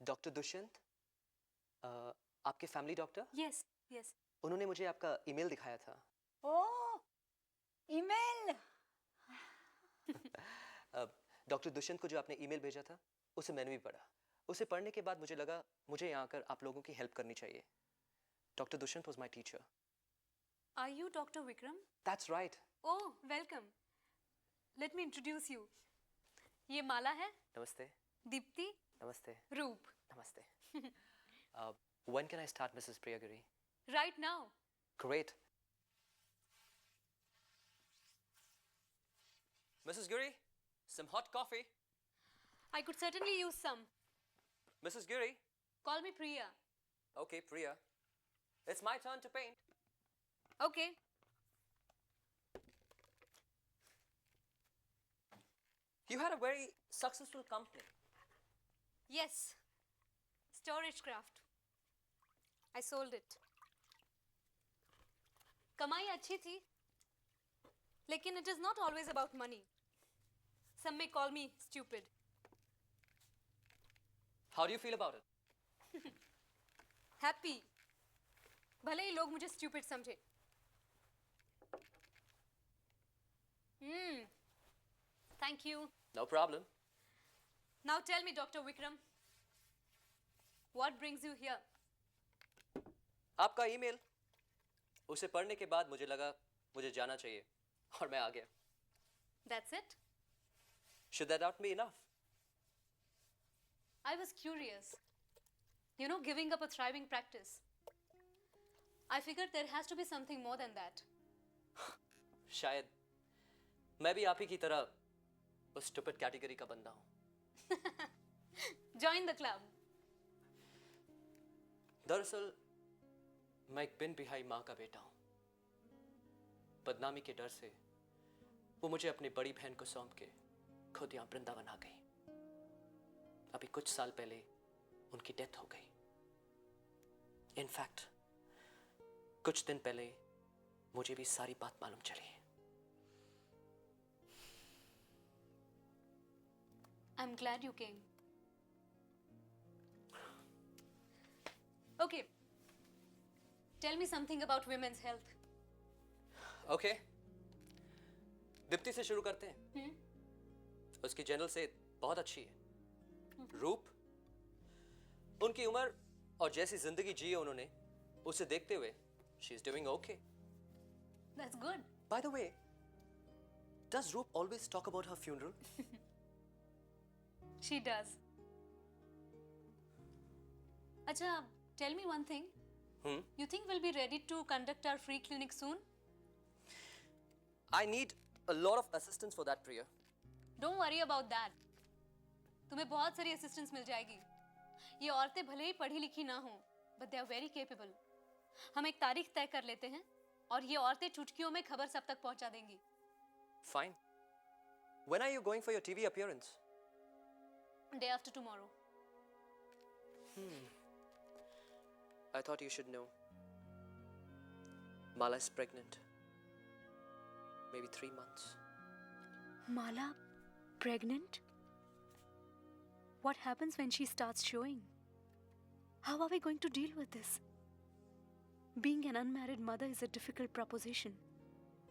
डॉक्टर दुष्यंत, आपके फैमिली डॉक्टर? Yes, yes. उन्होंने मुझे आपका ईमेल दिखाया था। ओह, ईमेल। डॉक्टर दुष्यंत को जो आपने ईमेल भेजा था, उसे मैंने भी पढ़ा। उसे पढ़ने के बाद मुझे लगा मुझे यहाँ आकर आप लोगों की हेल्प करनी चाहिए। Doctor Dushyant was my teacher. Are you Dr. Vikram? That's right. Oh, welcome. Let me introduce you. ये माला है, नमस्ते। दीप्ति, नमस्ते। रूप। नमस्ते। When can I start, Mrs. Priya Giri? Right now. Great. Mrs. Giri, some hot coffee. I could certainly use some. Mrs. Giri. Call me Priya. Okay, Priya. It's my turn to paint. Okay. You had a very successful company. Yes. Storage craft. I sold it. कमाई अच्छी थी, लेकिन it is not always about money. Some may call me stupid. How do you feel about it? Happy. भले ही लोग मुझे stupid समझे. Thank you. No problem. Now tell me, Dr. Vikram, what brings you here? आपका ईमेल। उसे पढ़ने के बाद मुझे लगा मुझे जाना चाहिए और मैं आ गया। That's it? Should that not be enough? I was curious. You know, giving up a thriving practice. I figured there has to be something more than that. शायद मैं भी आप ही की तरह उस स्टूपिड कैटेगरी का बंदा हूँ। Join the club. दरअसल मैं एक बिन बिहाई माँ का बेटा हूँ। बदनामी के डर से वो मुझे अपनी बड़ी बहन को सौंप के खुद यहाँ वृंदावन आ गई। अभी कुछ साल पहले उनकी डेथ हो गई। इनफैक्ट कुछ दिन पहले मुझे भी सारी बात मालूम चली। I'm glad you came. Okay. Tell me something about women's health. Okay Deepti से शुरू करते हैं. उसकी जनरल से बहुत अच्छी है. रूप, उनकी उम्र और जैसी जिंदगी जी है उन्होंने, उसे देखते हुए she is doing okay. That's good. By the way, does Roop always talk about her funeral? She does. Acha, tell me one thing. You think we'll be ready to conduct our free clinic soon? I need a lot of assistance for that, Priya. Don't worry about that. तुम्हें बहुत सारी assistance मिल जाएगी. ये औरतें भले ही पढ़ी लिखी ना हो, but they are very capable. हम एक तारीख तय कर लेते हैं और ये औरतें चुटकियों में खबर सब तक पहुंचा देंगी. Fine. When are you going for your TV appearance? Day after tomorrow. I thought you should know. Mala is pregnant. Maybe 3 months. Mala, pregnant? What happens when she starts showing? How are we going to deal with this? Being an unmarried mother is a difficult proposition.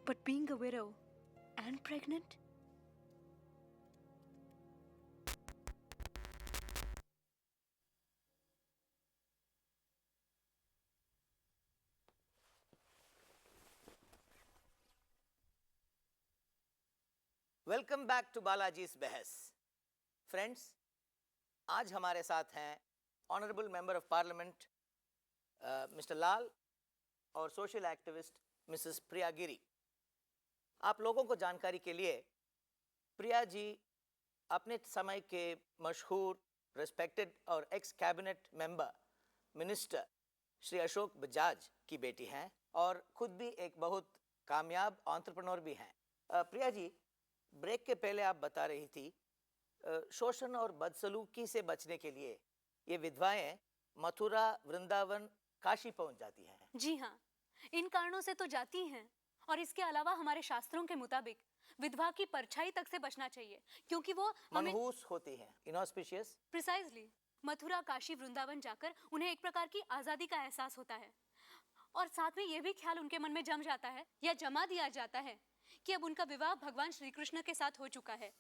But being a widow and pregnant? Welcome back to Balaji's बहस. फ्रेंड्स, आज हमारे साथ हैं honourable member of parliament Mister Lal और social activist Mrs Priya Giri. आप लोगों को जानकारी के लिए, प्रिया जी अपने समय के मशहूर, रिस्पेक्टेड और x cabinet member minister Shri Ashok Bajaj की बेटी हैं और खुद भी एक बहुत कामयाब एंटरप्रेन्योर भी हैं. प्रिया जी, ब्रेक के पहले आप बता रही थी शोषण और बदसलूकी से बचने के लिए ये विधवाएं मथुरा, वृंदावन, काशी पहुंच जाती हैं. जी हाँ, इन कारणों से तो जाती हैं. और इसके अलावा हमारे शास्त्रों के मुताबिक विधवा की परछाई तक से बचना चाहिए, क्योंकि वो मनहूस होती हैं, इनऑस्पिशियस. प्रिसाइजली. मथुरा, काशी, वृंदावन जाकर उन्हें एक प्रकार की आजादी का एहसास होता है और साथ में ये भी ख्याल उनके मन में जम जाता है या जमा दिया जाता है कि अब उनका विवाह भगवान श्री कृष्ण के साथ हो चुका है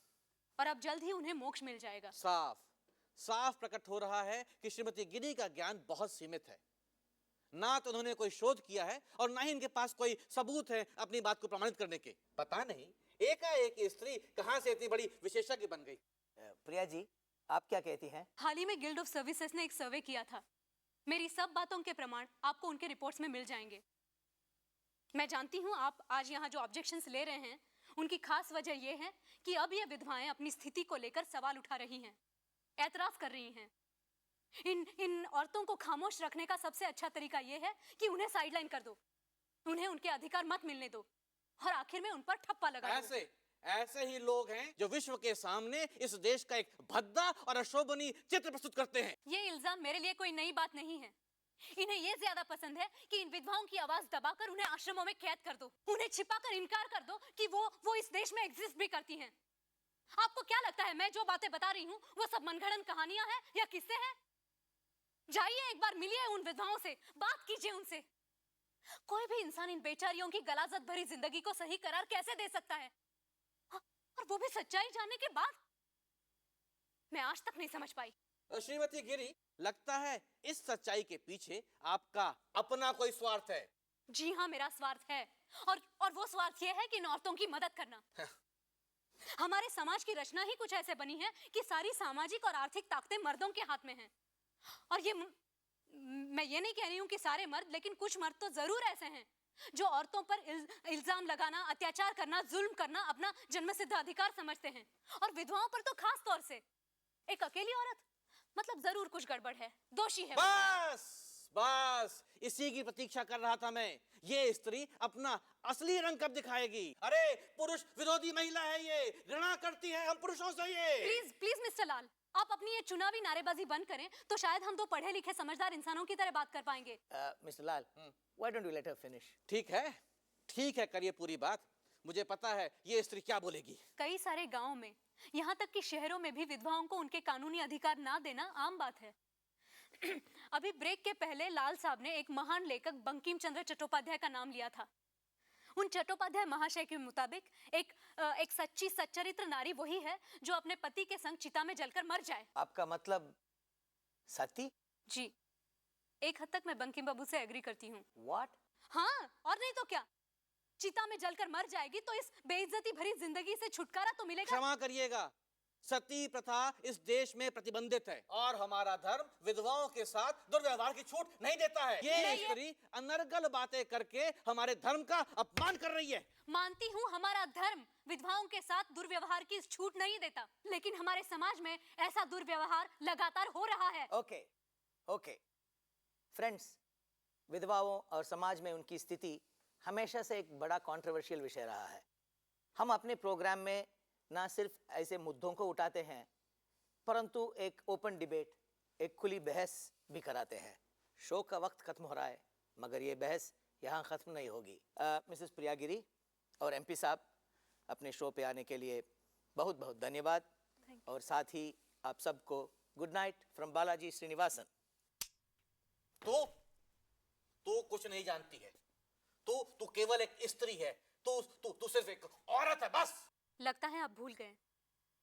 और अब जल्द ही उन्हें मोक्ष मिल जाएगा. साफ प्रकट हो रहा है कि श्रीमती गिरी का ज्ञान बहुत सीमित है. ना तो उन्होंने कोई शोध किया है और ना ही इनके पास कोई सबूत है अपनी बात को प्रमाणित करने के. पता नहीं एकाएक ये स्त्री कहां से इतनी बड़ी विशेषज्ञ बन गई. प्रिया जी, आप क्या कहती हैं? हाल ही में गिल्ड ऑफ सर्विसेज ने एक सर्वे किया था. मेरी सब बातों के प्रमाण आपको उनके रिपोर्ट्स में मिल जाएंगे. मैं जानती हूँ आप आज यहाँ जो ऑब्जेक्शंस ले रहे हैं, उनकी खास वजह यह है कि अब ये विधवाएं अपनी स्थिति को लेकर सवाल उठा रही हैं, एतराज कर रही हैं. इन औरतों को खामोश रखने का सबसे अच्छा तरीका यह है कि उन्हें साइडलाइन कर दो, उन्हें उनके अधिकार मत मिलने दो और आखिर में उन पर ठप्पा लगा दो. ऐसे ही लोग हैं जो विश्व के सामने इस देश का एक भद्दा और अशोभनीय चित्र प्रस्तुत करते हैं. ये इल्जाम मेरे लिए कोई नई बात नहीं है. इन्हें ये ज्यादा पसंद है कि इन विधवाओं की आवाज दबाकर उन्हें आश्रमों में कैद कर दो, उन्हें छिपाकर इनकार कर दो कि वो इस देश में एग्जिस्ट भी करती हैं. आपको क्या लगता है मैं जो बातें बता रही हूँ वो सब मनगढ़ंत कहानियां हैं या किस्से हैं? जाइए एक बार मिलिए उन विधवाओं से, बात कीजिए उनसे. कोई भी इंसान इन बेचारियों की गलाजत भरी जिंदगी को सही करार कैसे दे सकता है, और वो भी सच्चाई जानने के बाद? मैं आज तक नहीं समझ पाई. श्रीमती गिरी, लगता है इस सच्चाई के पीछे आपका अपना कोई स्वार्थ है. जी हाँ, मेरा स्वार्थ है और वो स्वार्थ ये है कि इन औरतों की मदद करना. हमारे समाज की रचना ही कुछ ऐसे बनी है कि सारी सामाजिक और आर्थिक ताकतें मर्दों के हाथ में हैं. और ये मैं ये नहीं कह रही हूँ कि सारे मर्द, लेकिन कुछ मर्द तो जरूर ऐसे हैं जो औरतों पर इल्जाम लगाना, अत्याचार करना, जुल्म करना अपना जन्मसिद्ध अधिकार समझते हैं. और विधवाओं पर तो खास तौर से. एक अकेली औरत, मतलब जरूर कुछ गड़बड़ है, दोषी है. बस इसी की प्रतीक्षा कर रहा था मैं. ये स्त्री अपना असली रंग कब दिखाएगी? अरे पुरुष विरोधी महिला है ये, घृणा करती है हम पुरुषों से ये. प्लीज मिस्टर लाल, आप अपनी ये चुनावी नारेबाजी बंद करें तो शायद हम दो पढ़े लिखे समझदार इंसानों की तरह बात कर पाएंगे. Mister Lal, why don't you let her finish? ठीक है, करिए पूरी बात. मुझे पता है ये स्त्री क्या बोलेगी। कई सारे गांवों में, यहाँ तक कि शहरों में भी विधवाओं को उनके कानूनी अधिकार ना देना आम बात है। अभी ब्रेक के पहले लाल साहब ने एक महान लेखक बंकिम चंद्र चट्टोपाध्याय का नाम लिया था। उन चट्टोपाध्याय महाशय के मुताबिक एक सच्ची सच्चरित्र नारी वही है जो अपने पति के संग चिता में जलकर मर जाए। आपका मतलब सती? जी, एक हद तक मैं बंकिम बाबू से एग्री करती हूँ। What? हाँ, और नहीं तो क्या, चिता में जलकर मर जाएगी तो इस बेइज्जती भरी जिंदगी से छुटकारा तो मिलेगा। क्षमा करिएगा, सती प्रथा इस देश में प्रतिबंधित है और हमारा धर्म विधवाओं के साथ दुर्व्यवहार की छूट नहीं देता है। ये स्त्री अनर्गल बातें करके हमारे धर्म का अपमान कर रही है। मानती हूँ हमारा धर्म विधवाओं के साथ दुर्व्यवहार की छूट नहीं देता, लेकिन हमारे समाज में ऐसा दुर्व्यवहार लगातार हो रहा है। Okay, okay. फ्रेंड्स, विधवाओं और समाज में उनकी स्थिति हमेशा से एक बड़ा कंट्रोवर्शियल विषय रहा है। हम अपने प्रोग्राम में ना सिर्फ ऐसे मुद्दों को उठाते हैं, परंतु एक ओपन डिबेट, एक खुली बहस भी कराते हैं। शो का वक्त खत्म हो रहा है, मगर ये बहस यहाँ खत्म नहीं होगी। मिसेस प्रियागिरी और एमपी साहब, अपने शो पे आने के लिए बहुत बहुत धन्यवाद, और साथ ही आप सबको good night from Balaji Srinivasan. तू कुछ नहीं जानती है, तू केवल एक स्त्री है, तू सिर्फ एक औरत है बस। लगता है आप भूल गए,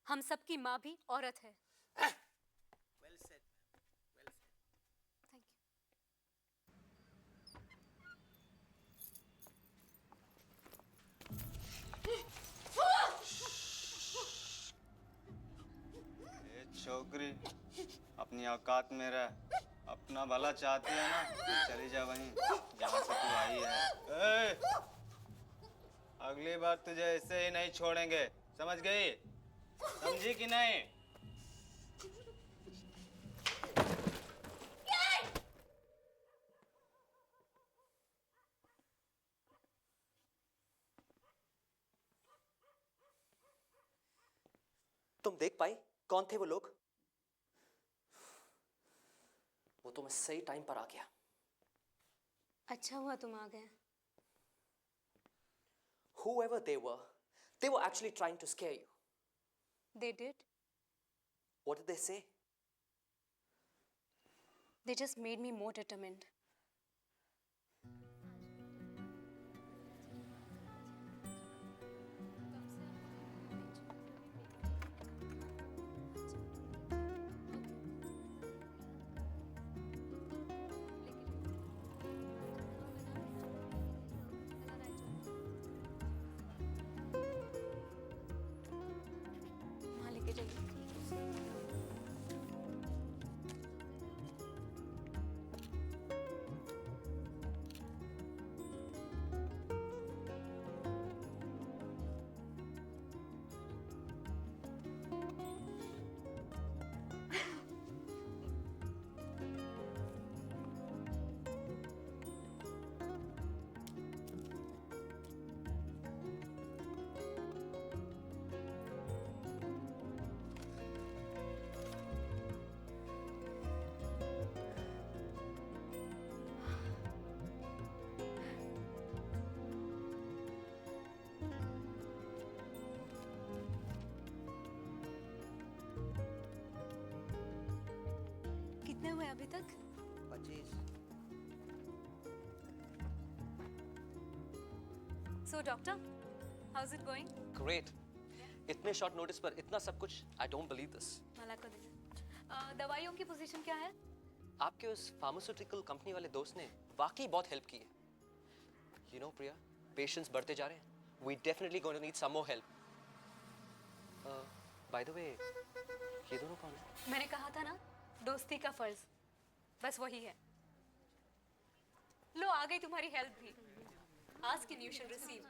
हम सबकी माँ भी औरत है। Well said, well said. Thank ए छोकरी, अपनी औकात में रह। अपना भला चाहती है ना तो चली जा वहीं जहाँ से तू आई है। अगली बार तुझे ऐसे ही नहीं छोड़ेंगे, समझ गई? समझी कि नहीं? तुम देख पाई कौन थे वो लोग? वो तो मैं सही टाइम पर आ गया। अच्छा हुआ तुम आ गए। Whoever they were actually trying to scare you. They did. What did they say? They just made me more determined. वहाँ लेके जाइए। कितने हुए अभी तक? 25। So doctor, how's it going? Great. इतने शॉर्ट नोटिस पर इतना सब कुछ, I don't believe this. मला को दे। दवाइयों की पोजीशन क्या है? आपके उस फार्मास्यूटिकल कंपनी वाले दोस्त ने वाकई बहुत हेल्प की है। You know प्रिया, पेशेंट्स बढ़ते जा रहे हैं। We definitely going to need some more help. By the way, ये दोनों कौन हैं? मैंने कहा था ना, दोस्ती का फर्ज, बस वही है। लो आ गई तुम्हारी हेल्प भी। Ask and you shall receive.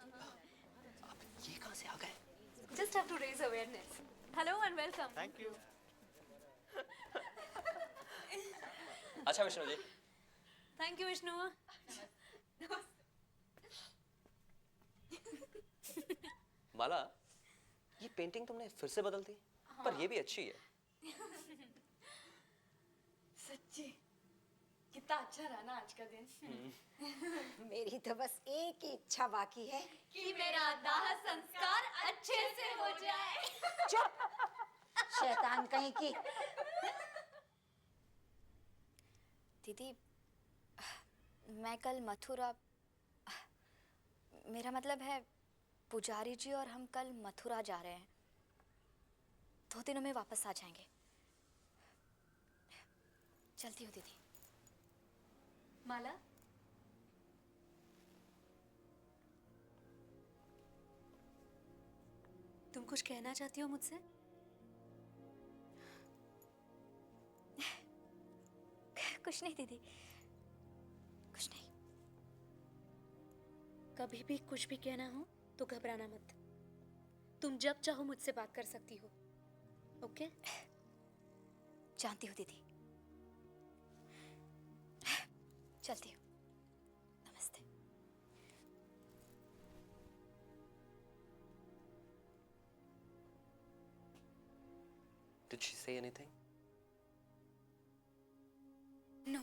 आप ये कहाँ से आ गए? Just have to raise awareness. Hello and welcome. Thank you. अच्छा विष्णु जी। Thank you Vishnu. माला, ये पेंटिंग तुमने फिर से बदल दी, पर ये भी अच्छी है। सच्ची, ये कितना अच्छा रहा ना आज का दिन। मेरी तो बस एक ही इच्छा बाकी है कि मेरा दाह संस्कार अच्छे से हो जाए। शैतान कहीं की। दीदी, मैं कल मथुरा, मेरा मतलब है पुजारी जी और हम कल मथुरा जा रहे हैं। 2 दिनों में वापस आ जाएंगे। चलती हूँ दीदी। माला, तुम कुछ कहना चाहती हो मुझसे? कुछ नहीं दीदी, कुछ नहीं। कभी भी कुछ भी कहना हो तो घबराना मत। तुम जब चाहो मुझसे बात कर सकती हो, ओके? जानती हूँ दीदी। चलती हूँ। नमस्ते। Did she say anything? No.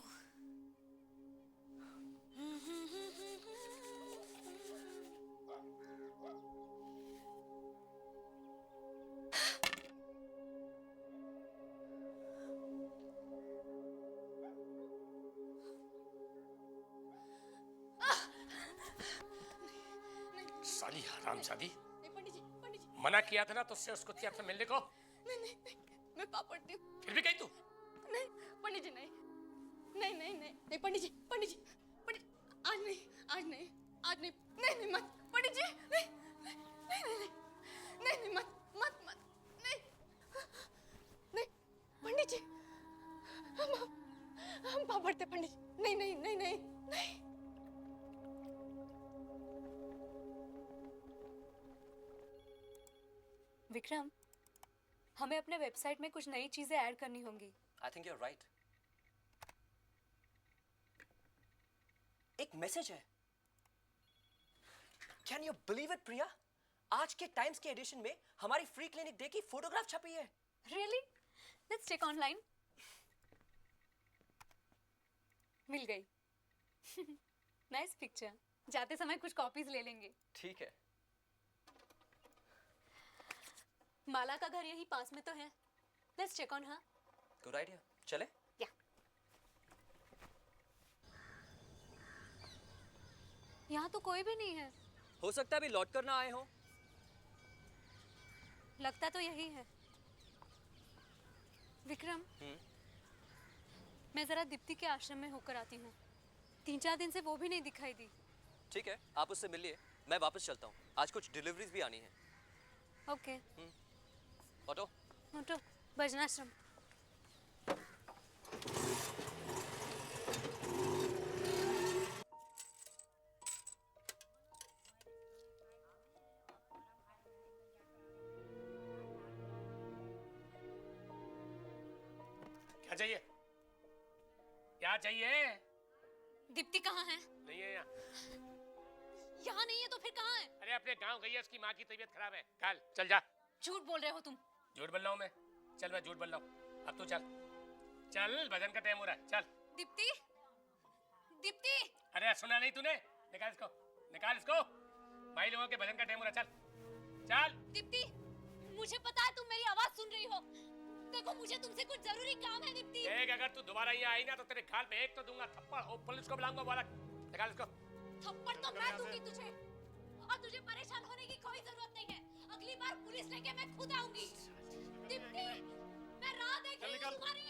साली हरामजादी, नहीं पंडित जी, पंडित जी। मना किया था ना तुझसे उसको थिएटर से मिलने को। नहीं नहीं नहीं, मैं पाप पढ़ती हूँ। फिर भी गई तू? नहीं पंडित जी, नहीं नहीं नहीं नहीं नहीं पंडित जी, पंडित जी, पंडित, आज नहीं, आज नहीं, आज नहीं, नहीं नहीं मत पंडित जी, नहीं नहीं नहीं नहीं नहीं नहीं मत मत मत, नहीं नहीं पंडित जी, हम पाप पढ़ते पंडित जी, नहीं नहीं नहीं नहीं नहीं। विक्रम, हमें अपने वेबसाइट में कुछ नई चीजें ऐड करनी होंगी। I think you're right. एक मैसेज है। Can you believe it, प्रिया? आज के टाइम्स के एडिशन में हमारी फ्री क्लिनिक डे की फोटोग्राफ छपी है। Really? Let's check online. मिल गई। Nice picture. जाते समय कुछ कॉपीज ले लेंगे। ठीक है। माला का घर यही पास में तो है। Let's check on her. Good idea. चले? Yeah. यहाँ तो कोई भी नहीं है। हो सकता है अभी लौट कर ना आए हो। लगता तो यही है। विक्रम, मैं जरा दीप्ति के आश्रम में होकर आती हूँ। 3-4 दिन से वो भी नहीं दिखाई दी। ठीक है, आप उससे मिलिए। मैं वापस चलता हूँ। आज कुछ डिलीवरीज भी आनी है। ओके। ऑटो। ऑटो, भजनाश्रम। क्या चाहिए? क्या चाहिए? दीप्ति कहाँ है? नहीं है यहाँ। यहाँ नहीं है तो फिर कहाँ है? अरे अपने गांव गई है, उसकी माँ की तबीयत खराब है। कल चल जा। झूठ बोल रहे हो तुम। झूठ बोल रहा हूँ मैं? चल मैं झूठ बोल रहा हूँ। अब तू चल चल, भजन का टाइम हो रहा है। चल। दीप्ति, दीप्ति। अरे सुना नहीं तूने? निकाल इसको, निकाल इसको। भाई लोगों के भजन का टाइम हो रहा है। चल चल। दीप्ति, मुझे पता है तुम मेरी आवाज सुन रही हो। देखो मुझे तुमसे कुछ जरूरी काम है दीप्ति। देख, अगर तू दोबारा यहाँ आई ना तो तेरे गाल पे एक तो दूंगा थप्पड़ और पुलिस को बुलाऊंगा। वाला निकाल इसको। थप्पड़ तो मैं दूंगी तुझे, और तुझे परेशान होने की कोई जरूरत नहीं है। अगली बार पुलिस लेके मैं खुद आऊंगी। दीप्ति, मैं राह देख रही हूँ तुम्हारी।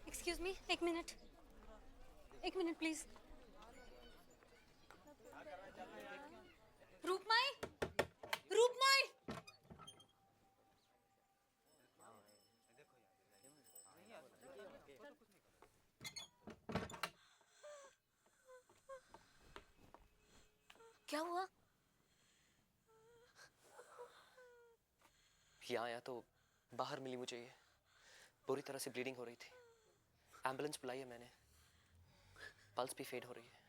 एक्सक्यूज मी, एक मिनट प्लीज। रूपमाई, रूपमाई। क्या हुआ? यहाँ आया तो बाहर मिली मुझे ये, बुरी तरह से ब्लीडिंग हो रही थी। एम्बुलेंस बुलाई है मैंने, पल्स भी फेड हो रही है।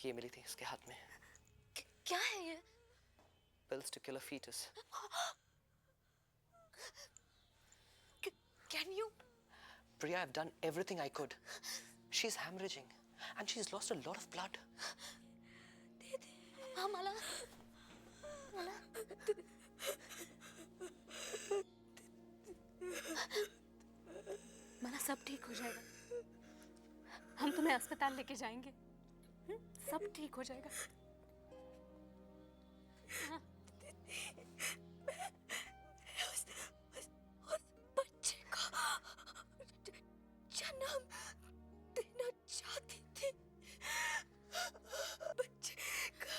ये मिली थी इसके हाथ में। क्या है ये? Pills to kill a fetus. Can you? Priya, I've done everything I could. She's hemorrhaging and she's lost a lot of blood. हाँ माला, माला। माला सब ठीक हो जाएगा। हम तुम्हें अस्पताल लेके जाएंगे। सब ठीक हो जाएगा। हाँ। उस बच्चे का जन्म देना चाहती थी। बच्चे का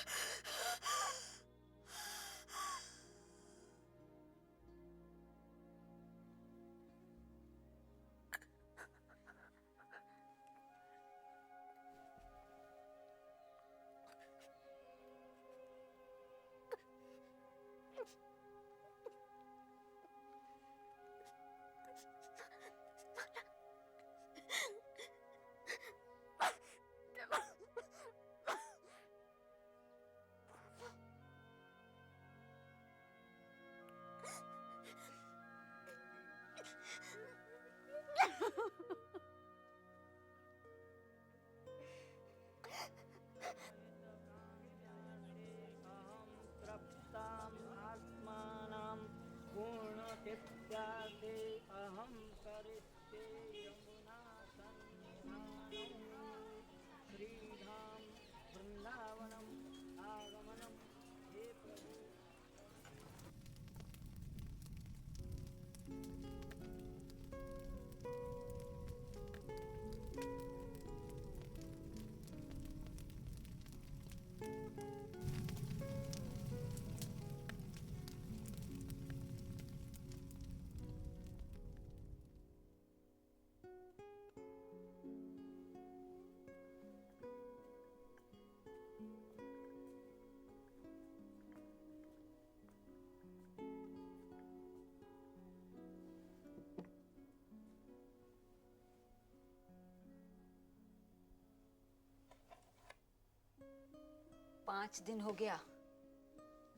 पाँच दिन हो गया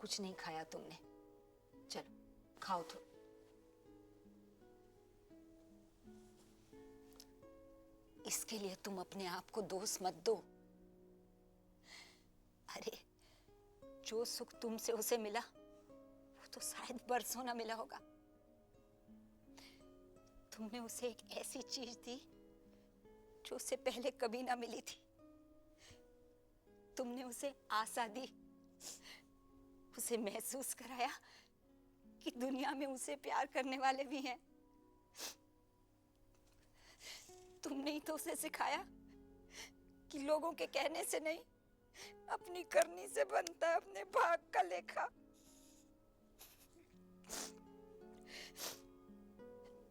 कुछ नहीं खाया तुमने। चलो खाओ तो। इसके लिए तुम अपने आप को दोष मत दो। अरे जो सुख तुमसे उसे मिला वो तो शायद बरसों ना मिला होगा। तुमने उसे एक ऐसी चीज दी जो उसे पहले कभी ना मिली थी। तुमने उसे आशा दी, उसे महसूस कराया कि दुनिया में उसे प्यार करने वाले भी हैं। तुमने ही तो उसे सिखाया कि लोगों के कहने से नहीं, अपनी करनी से बनता है अपने भाग का लेखा।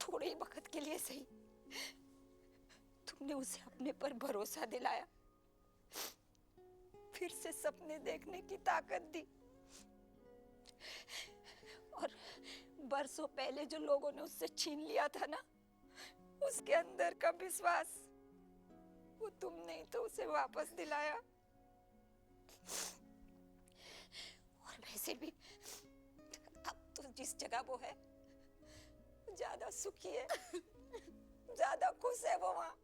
थोड़े ही वक्त के लिए सही, तुमने उसे अपने पर भरोसा दिलाया, फिर से सपने देखने की ताकत दी। और बरसों पहले जो लोगों ने उससे छीन लिया था ना, उसके अंदर का विश्वास, वो तुमने ही तो उसे वापस दिलाया। और वैसे भी अब तो जिस जगह वो है ज्यादा सुखी है, ज्यादा खुश है वो वहां।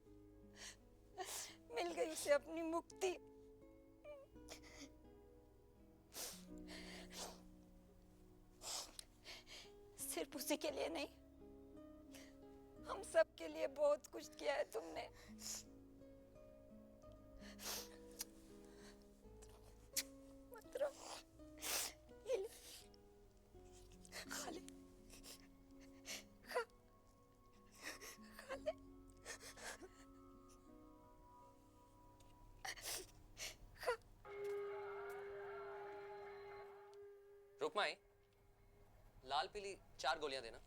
मिल गई उसे अपनी मुक्ति। सिर्फ उसी के लिए नहीं, हम सब के लिए बहुत कुछ किया है तुमने। मत रो, ये ले, खा ले, खा ले। रुकमाई, लाल पीली 4 गोलियां देना।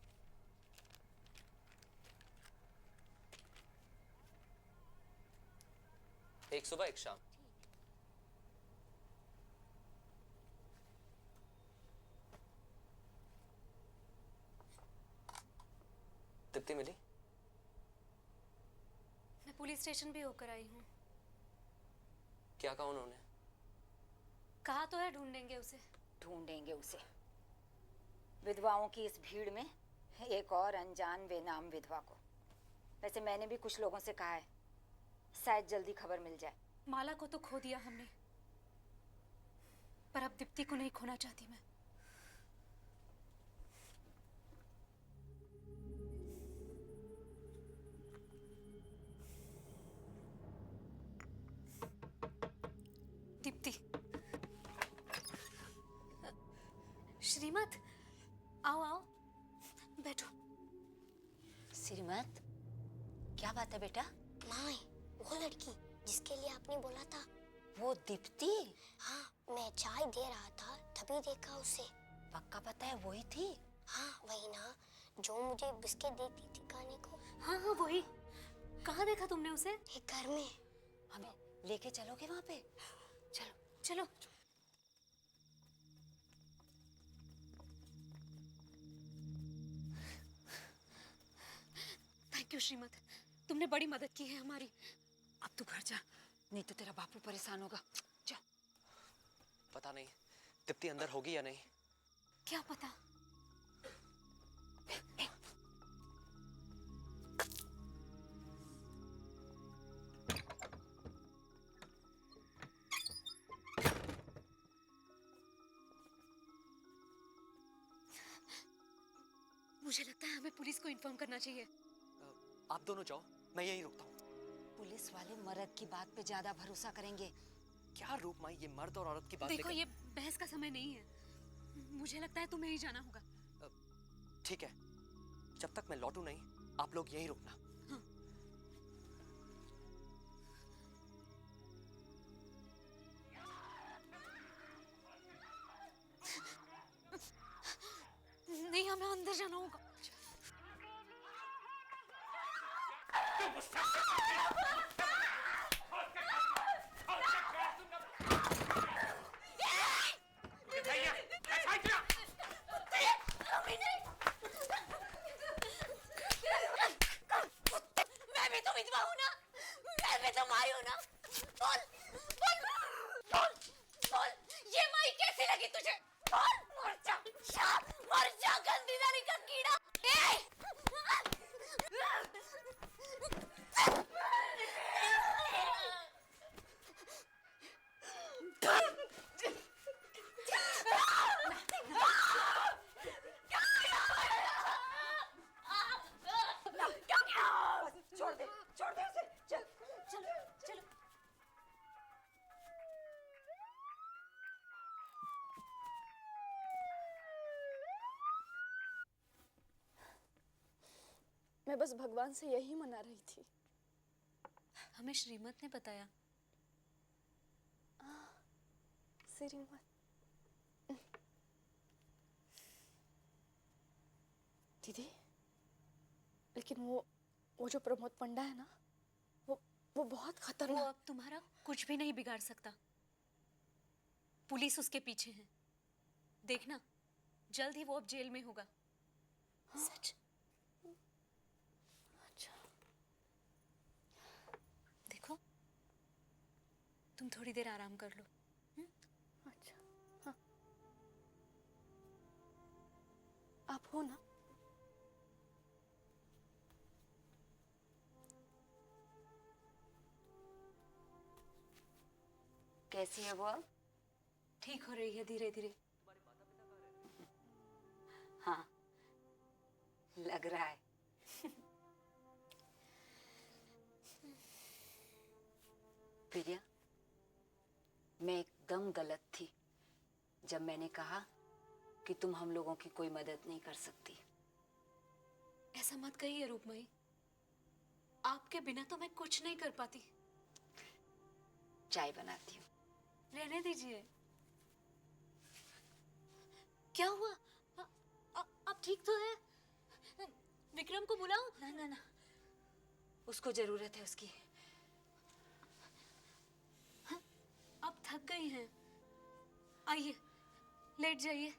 एक सुबह एक शाम। दीप्ति मिली? मैं पुलिस स्टेशन भी होकर आई हूँ। क्या कहा उन्होंने? कहा तो है ढूंढेंगे उसे। ढूंढेंगे उसे। विधवाओं की इस भीड़ में एक और अनजान बेनाम विधवा को। वैसे मैंने भी कुछ लोगों से कहा है, शायद जल्दी खबर मिल जाए। माला को तो खो दिया हमने, पर अब दीप्ति को नहीं खोना चाहती मैं। दीप्ति। श्रीमत, आओ आओ, बैठो। श्रीमत, क्या बात है बेटा? माँ, वो लड़की जिसके लिए आपने बोला था। वो दीप्ति? हाँ, मैं चाय दे रहा था तभी देखा उसे। पक्का पता है वही थी? हाँ, वही ना, जो मुझे बिस्किट देती थी खाने को। हाँ हाँ वही। कहाँ देखा तुमने उसे? एक घर में। हमें लेके चलोगे वहाँ पे? चलो चलो। थैंक यू श्रीमत, तुमने बड़ी मदद की है हमारी। अब तू घर जा, नहीं तो तेरा बापू परेशान होगा। जा। पता नहीं दीप्ति अंदर होगी या नहीं। क्या पता। मुझे लगता है हमें पुलिस को इन्फॉर्म करना चाहिए। आप दोनों जाओ, मैं यहीं रुकता हूँ। पुलिस वाले मर्द की बात पे ज्यादा भरोसा करेंगे। क्या रूप माई, ये मर्द और औरत की बात देखो, लेकर... ये बहस का समय नहीं है। मुझे लगता है तुम्हें ही जाना होगा। ठीक है, जब तक मैं लौटूं नहीं, आप लोग यहीं रुकना। हाँ। नहीं, हमें अंदर जाना होगा। मैं भी तो विधवा हूँ ना, मैं भी तो माई हूँ ना। बोल बोल बोल बोल, ये माई कैसी लगी तुझे? बोल। मर जा गंदी नारी का कीड़ा। छोड़ दे उसे। चल चलो चलो। मैं बस भगवान से यही मना रही थी। हमें श्रीमत ने बताया। श्रीमत। दीदी, लेकिन वो जो प्रमोद पंडा है ना, वो बहुत वो खतरनाक। अब तुम्हारा कुछ भी नहीं बिगाड़ सकता। पुलिस उसके पीछे है। देखना, जल्द ही वो अब जेल में होगा। हाँ? सच। अच्छा। देखो, तुम थोड़ी देर आराम कर लो। अच्छा, हाँ। आप हो ना? कैसी है वो? ठीक हो रही है धीरे धीरे। हाँ, लग रहा है। प्रिया, मैं एकदम गलत थी जब मैंने कहा कि तुम हम लोगों की कोई मदद नहीं कर सकती। ऐसा मत कहिए रूपमयी, आपके बिना तो मैं कुछ नहीं कर पाती। चाय बनाती हूँ। रहने दीजिए। क्या हुआ? आप ठीक तो है? विक्रम को बुलाऊं? ना ना ना, उसको जरूरत है उसकी। आइए, लेट जाइए।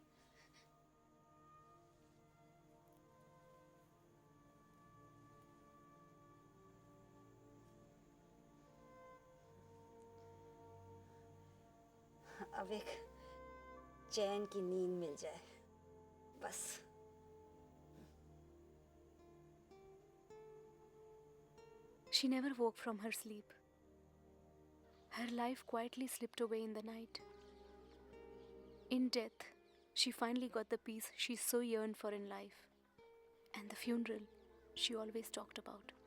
अब एक चैन की नींद मिल जाए, बस। She never woke from her sleep. Her life quietly slipped away in the night. In death, she finally got the peace she so yearned for in life, and the funeral she always talked about.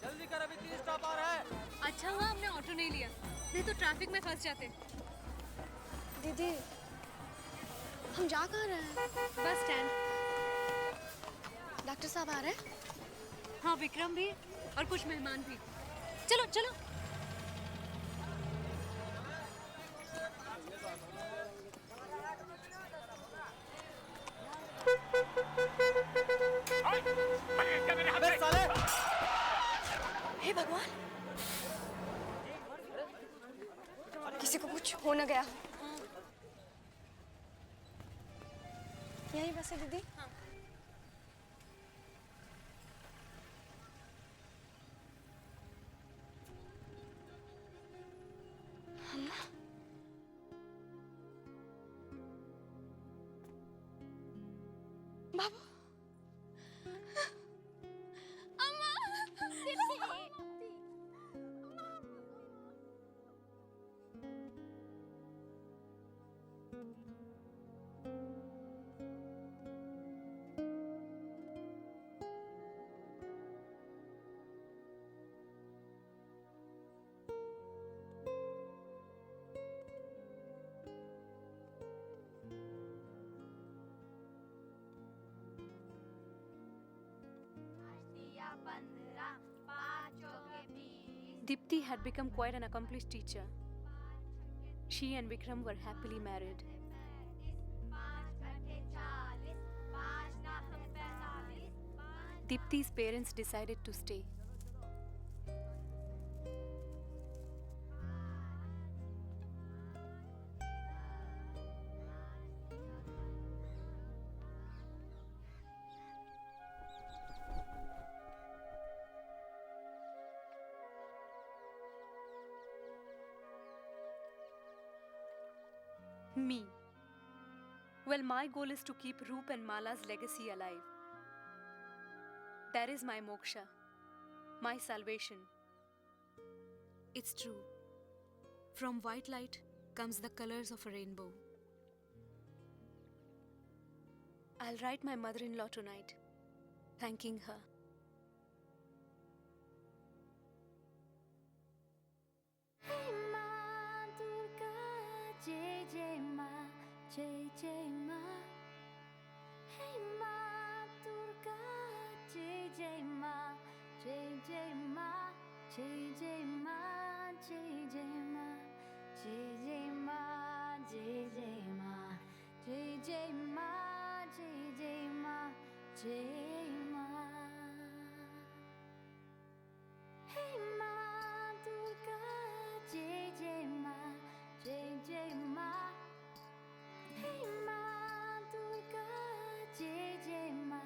जल्दी कर, अभी 3 स्टॉप और है। अच्छा हुआ हमने ऑटो नहीं लिया, नहीं तो ट्रैफिक में फंस जाते। दीदी, हम जा कहाँ रहे हैं? Bus stand. डॉक्टर साहब आ रहे हैं? हाँ, विक्रम भी और कुछ मेहमान भी। चलो चलो। अबे साले! हे भगवान, किसी को कुछ हो न गया। यही बस है दीदी। बाबू, Dipti had become quite an accomplished teacher. She and Vikram were happily married. Dipti's parents decided to stay. Me. Well, my goal is to keep Roop and Mala's legacy alive. That is my moksha, my salvation. It's true. From white light comes the colors of a rainbow. I'll write my mother-in-law tonight, thanking her. Jai Jai Ma, hey Ma Durga, Jai Jai Ma, Jai Jai Ma, Jai Jai Ma, Jai Jai Ma, Jai Jai Ma, Jai Jai Ma, Jai Jai Ma, Jai Jai Ma, Jai Ma. Hey Ma Durga, Jai Jai Ma, Jai Jai Ma. Hey Ma Durga, Jai Jai Ma,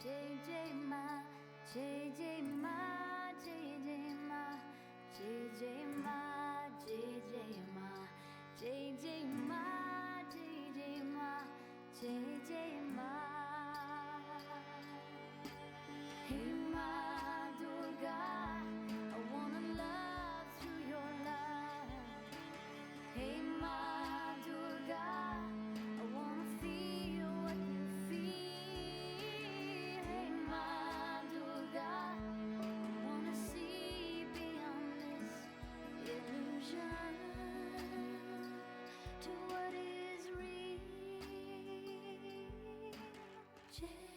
Jai Jai Ma, Jai Jai Ma, Jai Jai Ma, Jai Jai Ma, Jai Jai Ma, Jai Jai Ma, Jai Jai Ma, Jai Jai Ma. जय